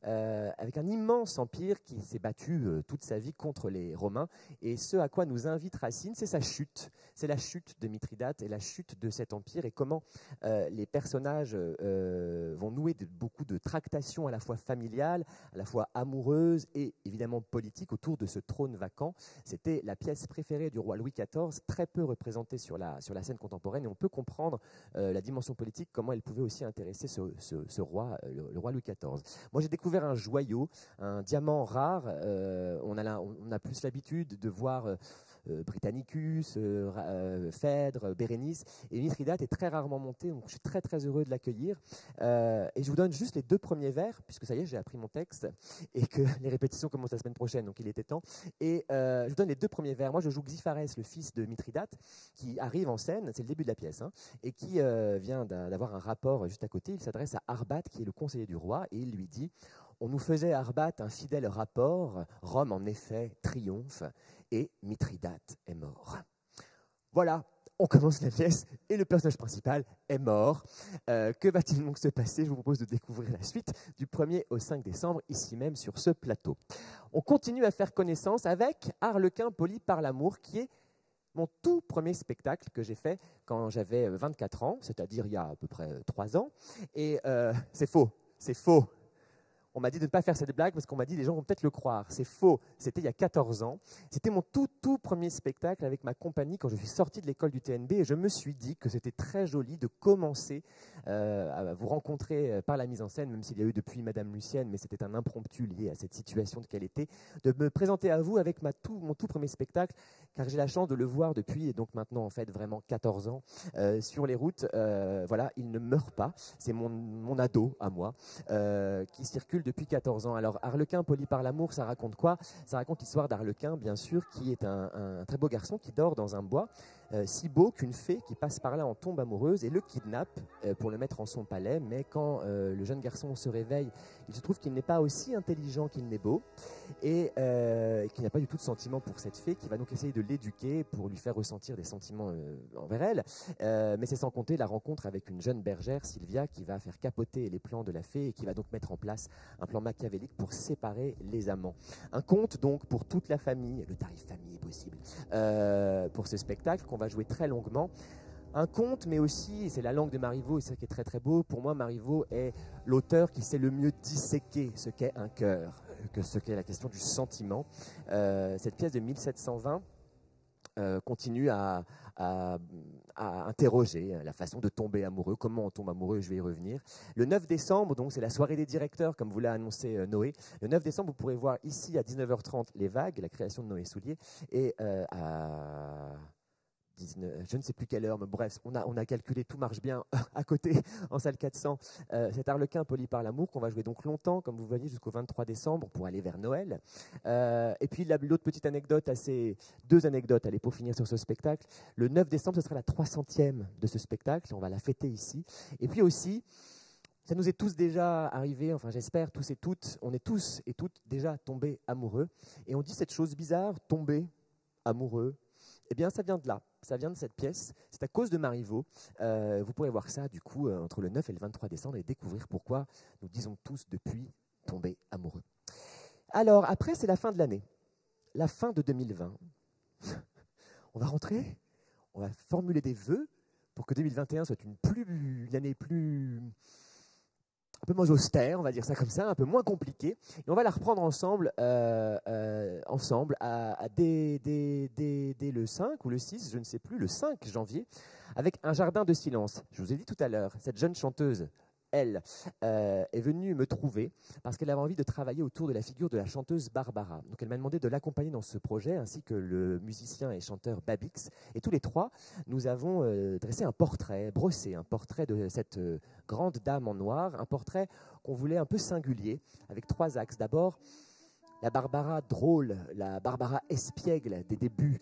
avec un immense empire qui s'est battu toute sa vie contre les Romains. Et ce à quoi nous invite Racine, c'est sa chute. C'est la chute de Mithridate et la chute de cet empire, et comment les personnages vont nouer beaucoup de tractations à la fois familiales, à la fois amoureuses et évidemment politique autour de ce trône vacant. C'était la pièce préférée du roi Louis XIV, très peu représentée sur la scène contemporaine, et on peut comprendre la dimension politique, comment elle pouvait aussi intéresser ce roi, le roi Louis XIV. Moi, j'ai découvert découvert un joyau, un diamant rare. On a plus l'habitude de voir Britannicus, Phèdre, Bérénice, et Mithridate est très rarement monté, donc je suis très très heureux de l'accueillir. Et je vous donne juste les 2 premiers vers, puisque ça y est, j'ai appris mon texte, et que les répétitions commencent la semaine prochaine, donc il était temps. Et je vous donne les 2 premiers vers. Moi, je joue Xipharès, le fils de Mithridate, qui arrive en scène, c'est le début de la pièce, hein, et qui vient d'avoir un rapport juste à côté. Il s'adresse à Arbat, qui est le conseiller du roi, et il lui dit « On nous faisait, Arbat, un fidèle rapport, Rome en effet triomphe, et Mithridate est mort. » Voilà, on commence la pièce et le personnage principal est mort. Que va-t-il donc se passer? Je vous propose de découvrir la suite du 1er au 5 décembre, ici même sur ce plateau. On continue à faire connaissance avec Arlequin poli par l'amour, qui est mon tout premier spectacle que j'ai fait quand j'avais 24 ans, c'est-à-dire il y a à peu près 3 ans. Et c'est faux, c'est faux. On m'a dit de ne pas faire cette blague parce qu'on m'a dit les gens vont peut-être le croire. C'est faux. C'était il y a 14 ans. C'était mon tout premier spectacle avec ma compagnie quand je suis sorti de l'école du TNB et je me suis dit que c'était très joli de commencer à vous rencontrer par la mise en scène, même s'il y a eu depuis Madame Lucienne, mais c'était un impromptu lié à cette situation de quelle était, de me présenter à vous avec mon tout premier spectacle, car j'ai la chance de le voir depuis, et donc maintenant en fait vraiment 14 ans, sur les routes. Voilà, il ne meurt pas. C'est mon ado à moi qui circule depuis 14 ans. Alors, Arlequin poli par l'amour, ça raconte quoi? Ça raconte l'histoire d'Arlequin, bien sûr, qui est un très beau garçon qui dort dans un bois, si beau qu'une fée qui passe par là en tombe amoureuse et le kidnappe pour le mettre en son palais. Mais quand le jeune garçon se réveille, il se trouve qu'il n'est pas aussi intelligent qu'il n'est beau et qu'il n'a pas du tout de sentiment pour cette fée, qui va donc essayer de l'éduquer pour lui faire ressentir des sentiments envers elle. Mais c'est sans compter la rencontre avec une jeune bergère, Sylvia, qui va faire capoter les plans de la fée et qui va donc mettre en place un plan machiavélique pour séparer les amants. Un conte donc pour toute la famille, le tarif famille est possible, pour ce spectacle qu'on va jouer très longuement. Un conte, mais aussi, c'est la langue de Marivaux, et c'est ça qui est très très beau, pour moi Marivaux est l'auteur qui sait le mieux disséquer ce qu'est un cœur, que ce qu'est la question du sentiment. Cette pièce de 1720 continue à interroger la façon de tomber amoureux, comment on tombe amoureux, je vais y revenir. Le 9 décembre, donc c'est la soirée des directeurs, comme vous l'a annoncé Noé. Le 9 décembre, vous pourrez voir ici à 19h30 Les Vagues, la création de Noé Soulier, et à 19, je ne sais plus quelle heure, mais bref, on a calculé, tout marche bien à côté, en salle 400, cet Arlequin poli par l'amour, qu'on va jouer donc longtemps, comme vous voyez, jusqu'au 23 décembre, pour aller vers Noël. Et puis l'autre petite anecdote, deux anecdotes, allez, pour finir sur ce spectacle. Le 9 décembre, ce sera la 300e de ce spectacle, on va la fêter ici. Et puis aussi, ça nous est tous déjà arrivé, enfin j'espère, tous et toutes, on est tous et toutes déjà tombés amoureux. Et on dit cette chose bizarre, tomber amoureux. Eh bien, ça vient de là, ça vient de cette pièce. C'est à cause de Marivaux. Vous pourrez voir ça, du coup, entre le 9 et le 23 décembre et découvrir pourquoi nous disons tous depuis tomber amoureux. Alors, après, c'est la fin de l'année, la fin de 2020. On va rentrer, on va formuler des vœux pour que 2021 soit une année plus... un peu moins austère, on va dire ça comme ça, un peu moins compliqué. Et on va la reprendre ensemble, dès le 5 ou le 6, je ne sais plus, le 5 janvier, avec Un jardin de silence. Je vous ai dit tout à l'heure, cette jeune chanteuse, elle, est venue me trouver parce qu'elle avait envie de travailler autour de la figure de la chanteuse Barbara. Donc elle m'a demandé de l'accompagner dans ce projet, ainsi que le musicien et chanteur Babix. Et tous les trois, nous avons dressé un portrait, brossé un portrait de cette grande dame en noir, un portrait qu'on voulait un peu singulier, avec 3 axes. D'abord, la Barbara drôle, la Barbara espiègle des débuts,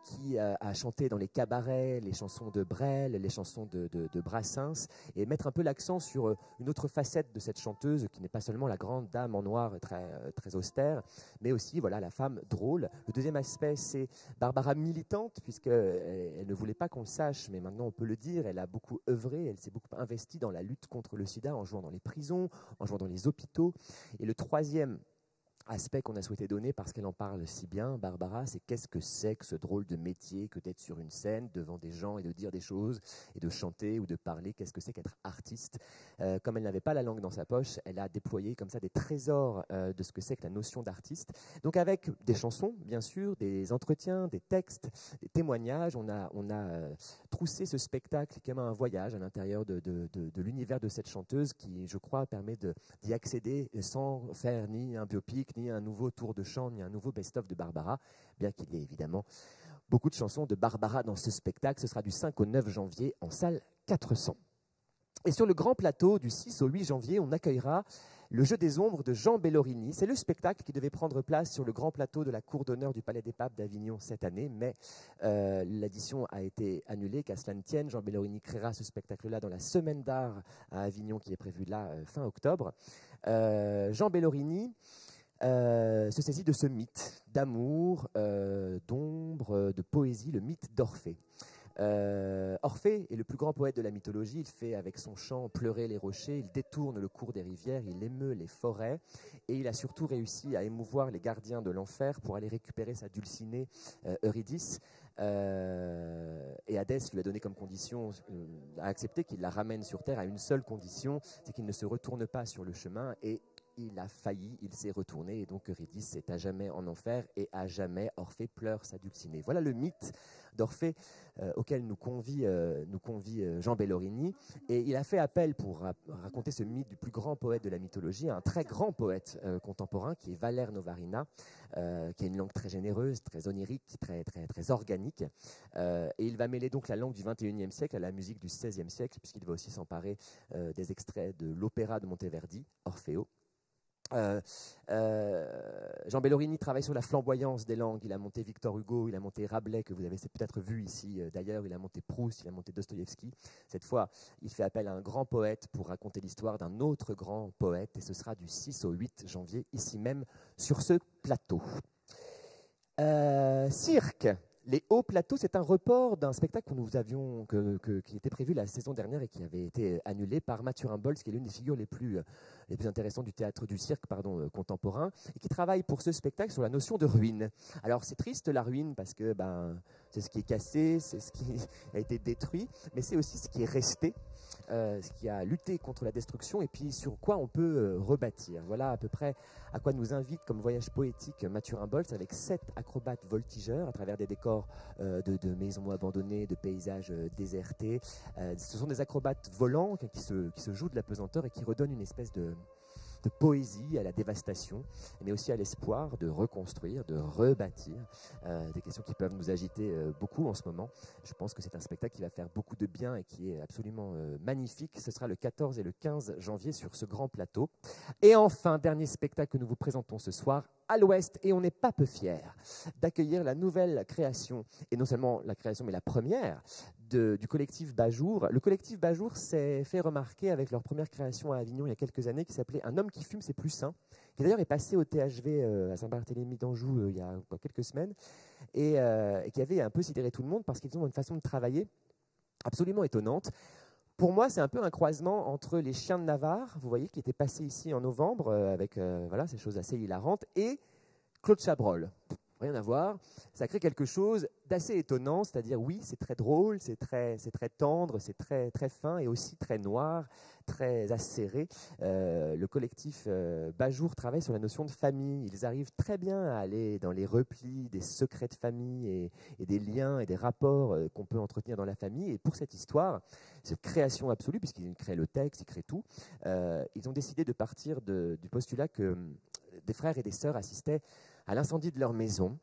qui a chanté dans les cabarets, les chansons de Brel, les chansons de Brassens, et mettre un peu l'accent sur une autre facette de cette chanteuse, qui n'est pas seulement la grande dame en noir très austère, mais aussi voilà, la femme drôle. Le deuxième aspect, c'est Barbara militante, puisqu'elle ne voulait pas qu'on le sache, mais maintenant on peut le dire, elle a beaucoup œuvré, elle s'est beaucoup investie dans la lutte contre le sida, en jouant dans les prisons, en jouant dans les hôpitaux. Et le troisième aspect qu'on a souhaité donner parce qu'elle en parle si bien, Barbara, c'est qu'est-ce que c'est que ce drôle de métier que d'être sur une scène devant des gens et de dire des choses et de chanter ou de parler, qu'est-ce que c'est qu'être artiste. Comme elle n'avait pas la langue dans sa poche, elle a déployé comme ça des trésors de ce que c'est que la notion d'artiste. Donc avec des chansons, bien sûr, des entretiens, des textes, des témoignages, on a troussé ce spectacle qui est un voyage à l'intérieur de l'univers de cette chanteuse qui, je crois, permet d'y accéder sans faire ni un biopic, ni un nouveau tour de chant, ni un nouveau best-of de Barbara, bien qu'il y ait évidemment beaucoup de chansons de Barbara dans ce spectacle. Ce sera du 5 au 9 janvier en salle 400. Et sur le grand plateau du 6 au 8 janvier, on accueillera le Jeu des ombres de Jean Bellorini. C'est le spectacle qui devait prendre place sur le grand plateau de la Cour d'honneur du Palais des Papes d'Avignon cette année, mais l'édition a été annulée, qu'à cela ne tienne. Jean Bellorini créera ce spectacle-là dans la Semaine d'art à Avignon qui est prévue là fin octobre. Jean Bellorini se saisit de ce mythe d'amour, d'ombre, de poésie, le mythe d'Orphée. Orphée est le plus grand poète de la mythologie. Il fait avec son chant pleurer les rochers, il détourne le cours des rivières, il émeut les forêts et il a surtout réussi à émouvoir les gardiens de l'enfer pour aller récupérer sa dulcinée Eurydice. Et Hadès lui a donné comme condition, a accepté qu'il la ramène sur terre à une seule condition, c'est qu'il ne se retourne pas sur le chemin, et il a failli, il s'est retourné, et donc Eurydice est à jamais en enfer, et à jamais Orphée pleure sa dulcinée. Voilà le mythe d'Orphée auquel nous convie Jean Bellorini, et il a fait appel pour raconter ce mythe du plus grand poète de la mythologie à un très grand poète contemporain qui est Valère Novarina, qui a une langue très généreuse, très onirique, très organique, et il va mêler donc la langue du XXIe siècle à la musique du XVIe siècle, puisqu'il va aussi s'emparer des extraits de l'opéra de Monteverdi, Orfeo. Jean Bellorini travaille sur la flamboyance des langues. Il a monté Victor Hugo, il a monté Rabelais, que vous avez peut-être vu ici d'ailleurs, il a monté Proust, il a monté Dostoïevski. Cette fois, il fait appel à un grand poète pour raconter l'histoire d'un autre grand poète, et ce sera du 6 au 8 janvier, ici même, sur ce plateau. Cirque. Les hauts plateaux, c'est un report d'un spectacle que nous avions, qui était prévu la saison dernière et qui avait été annulé par Mathurin Bolz, qui est l'une des figures les plus intéressantes du théâtre du cirque contemporain, et qui travaille pour ce spectacle sur la notion de ruine. Alors c'est triste la ruine parce que c'est ce qui est cassé, c'est ce qui a été détruit, mais c'est aussi ce qui est resté, ce qui a lutté contre la destruction, et puis sur quoi on peut rebâtir. Voilà à peu près à quoi nous invite comme voyage poétique Mathurin Bolz, avec 7 acrobates voltigeurs à travers des décors de maisons abandonnées, de paysages désertés. Ce sont des acrobates volants qui se jouent de la pesanteur et qui redonnent une espèce de poésie à la dévastation, mais aussi à l'espoir de reconstruire, de rebâtir. Des questions qui peuvent nous agiter beaucoup en ce moment. Je pense que c'est un spectacle qui va faire beaucoup de bien et qui est absolument magnifique. Ce sera le 14 et le 15 janvier sur ce grand plateau. Et enfin, dernier spectacle que nous vous présentons ce soir, à l'Ouest, et on n'est pas peu fiers d'accueillir la nouvelle création, et non seulement la création, mais la première, du collectif Bajour. Le collectif Bajour s'est fait remarquer avec leur première création à Avignon il y a quelques années, qui s'appelait Un homme qui fume, c'est plus sain, qui d'ailleurs est passé au THV à Saint-Barthélemy d'Anjou il y a quelques semaines, et qui avait un peu sidéré tout le monde parce qu'ils ont une façon de travailler absolument étonnante. Pour moi, c'est un peu un croisement entre Les Chiens de Navarre, vous voyez, qui était passé ici en novembre, avec ces choses assez hilarantes, et Claude Chabrol. Rien à voir. Ça crée quelque chose d'assez étonnant, c'est-à-dire, oui, c'est très drôle, c'est très tendre, c'est très fin, et aussi très noir, très acéré. Le collectif Bajour travaille sur la notion de famille. Ils arrivent très bien à aller dans les replis des secrets de famille et des liens et des rapports qu'on peut entretenir dans la famille. Et pour cette histoire, cette création absolue, puisqu'ils créent le texte, ils créent tout, ils ont décidé de partir du postulat que des frères et des sœurs assistaient à l'incendie de leur maison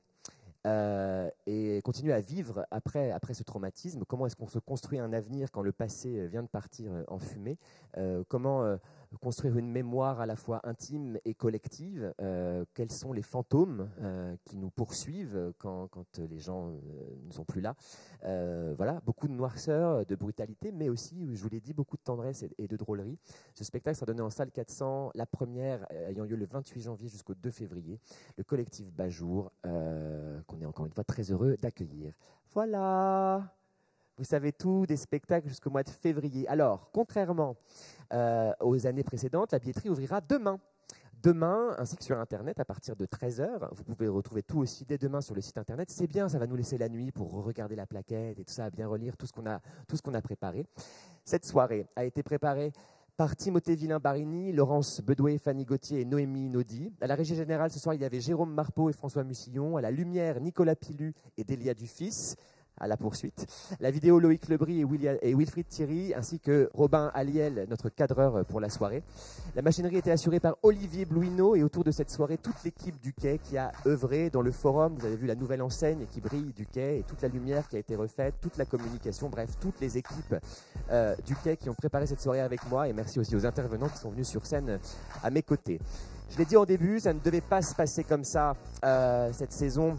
et continuent à vivre après ce traumatisme. Comment est-ce qu'on se construit un avenir quand le passé vient de partir en fumée? Comment construire une mémoire à la fois intime et collective? Quels sont les fantômes qui nous poursuivent quand les gens ne sont plus là? Voilà, beaucoup de noirceur, de brutalité, mais aussi, je vous l'ai dit, beaucoup de tendresse et de drôlerie. Ce spectacle sera donné en salle 400, la première ayant lieu le 28 janvier jusqu'au 2 février. Le collectif Bajour, qu'on est encore une fois très heureux d'accueillir. Voilà, vous savez tout des spectacles jusqu'au mois de février. Alors, contrairement aux années précédentes, la billetterie ouvrira demain. demain, ainsi que sur Internet, à partir de 13h. Vous pouvez retrouver tout aussi dès demain sur le site Internet. C'est bien, ça va nous laisser la nuit pour regarder la plaquette et tout ça, bien relire tout ce qu'on a préparé. Cette soirée a été préparée par Timothée Villain-Barini, Laurence Bedoué, Fanny Gauthier et Noémie Naudy. À la régie générale, ce soir, il y avait Jérôme Marpeau et François Mussillon. À la lumière, Nicolas Pilu et Délia Dufils. À la poursuite. La vidéo, Loïc Lebris et Wilfried Thierry, ainsi que Robin Aliel, notre cadreur pour la soirée. La machinerie était assurée par Olivier Blouineau et autour de cette soirée, toute l'équipe du Quai qui a œuvré dans le forum. Vous avez vu la nouvelle enseigne qui brille du Quai et toute la lumière qui a été refaite, toute la communication, bref, toutes les équipes du Quai qui ont préparé cette soirée avec moi. Et merci aussi aux intervenants qui sont venus sur scène à mes côtés. Je l'ai dit en début, ça ne devait pas se passer comme ça cette saison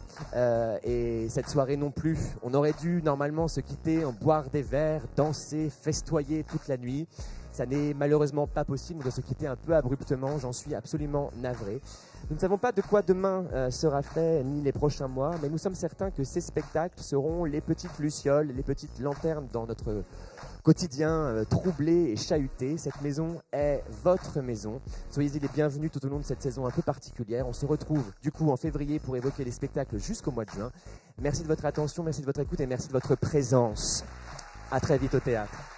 et cette soirée non plus. On aurait dû normalement se quitter, en boire des verres, danser, festoyer toute la nuit. Ça n'est malheureusement pas possible, on doit se quitter un peu abruptement, j'en suis absolument navré. Nous ne savons pas de quoi demain sera fait, ni les prochains mois, mais nous sommes certains que ces spectacles seront les petites lucioles, les petites lanternes dans notre quotidien troublé et chahuté. Cette maison est votre maison. Soyez-y les bienvenus tout au long de cette saison un peu particulière. On se retrouve du coup en février pour évoquer les spectacles jusqu'au mois de juin. Merci de votre attention, merci de votre écoute et merci de votre présence. À très vite au théâtre.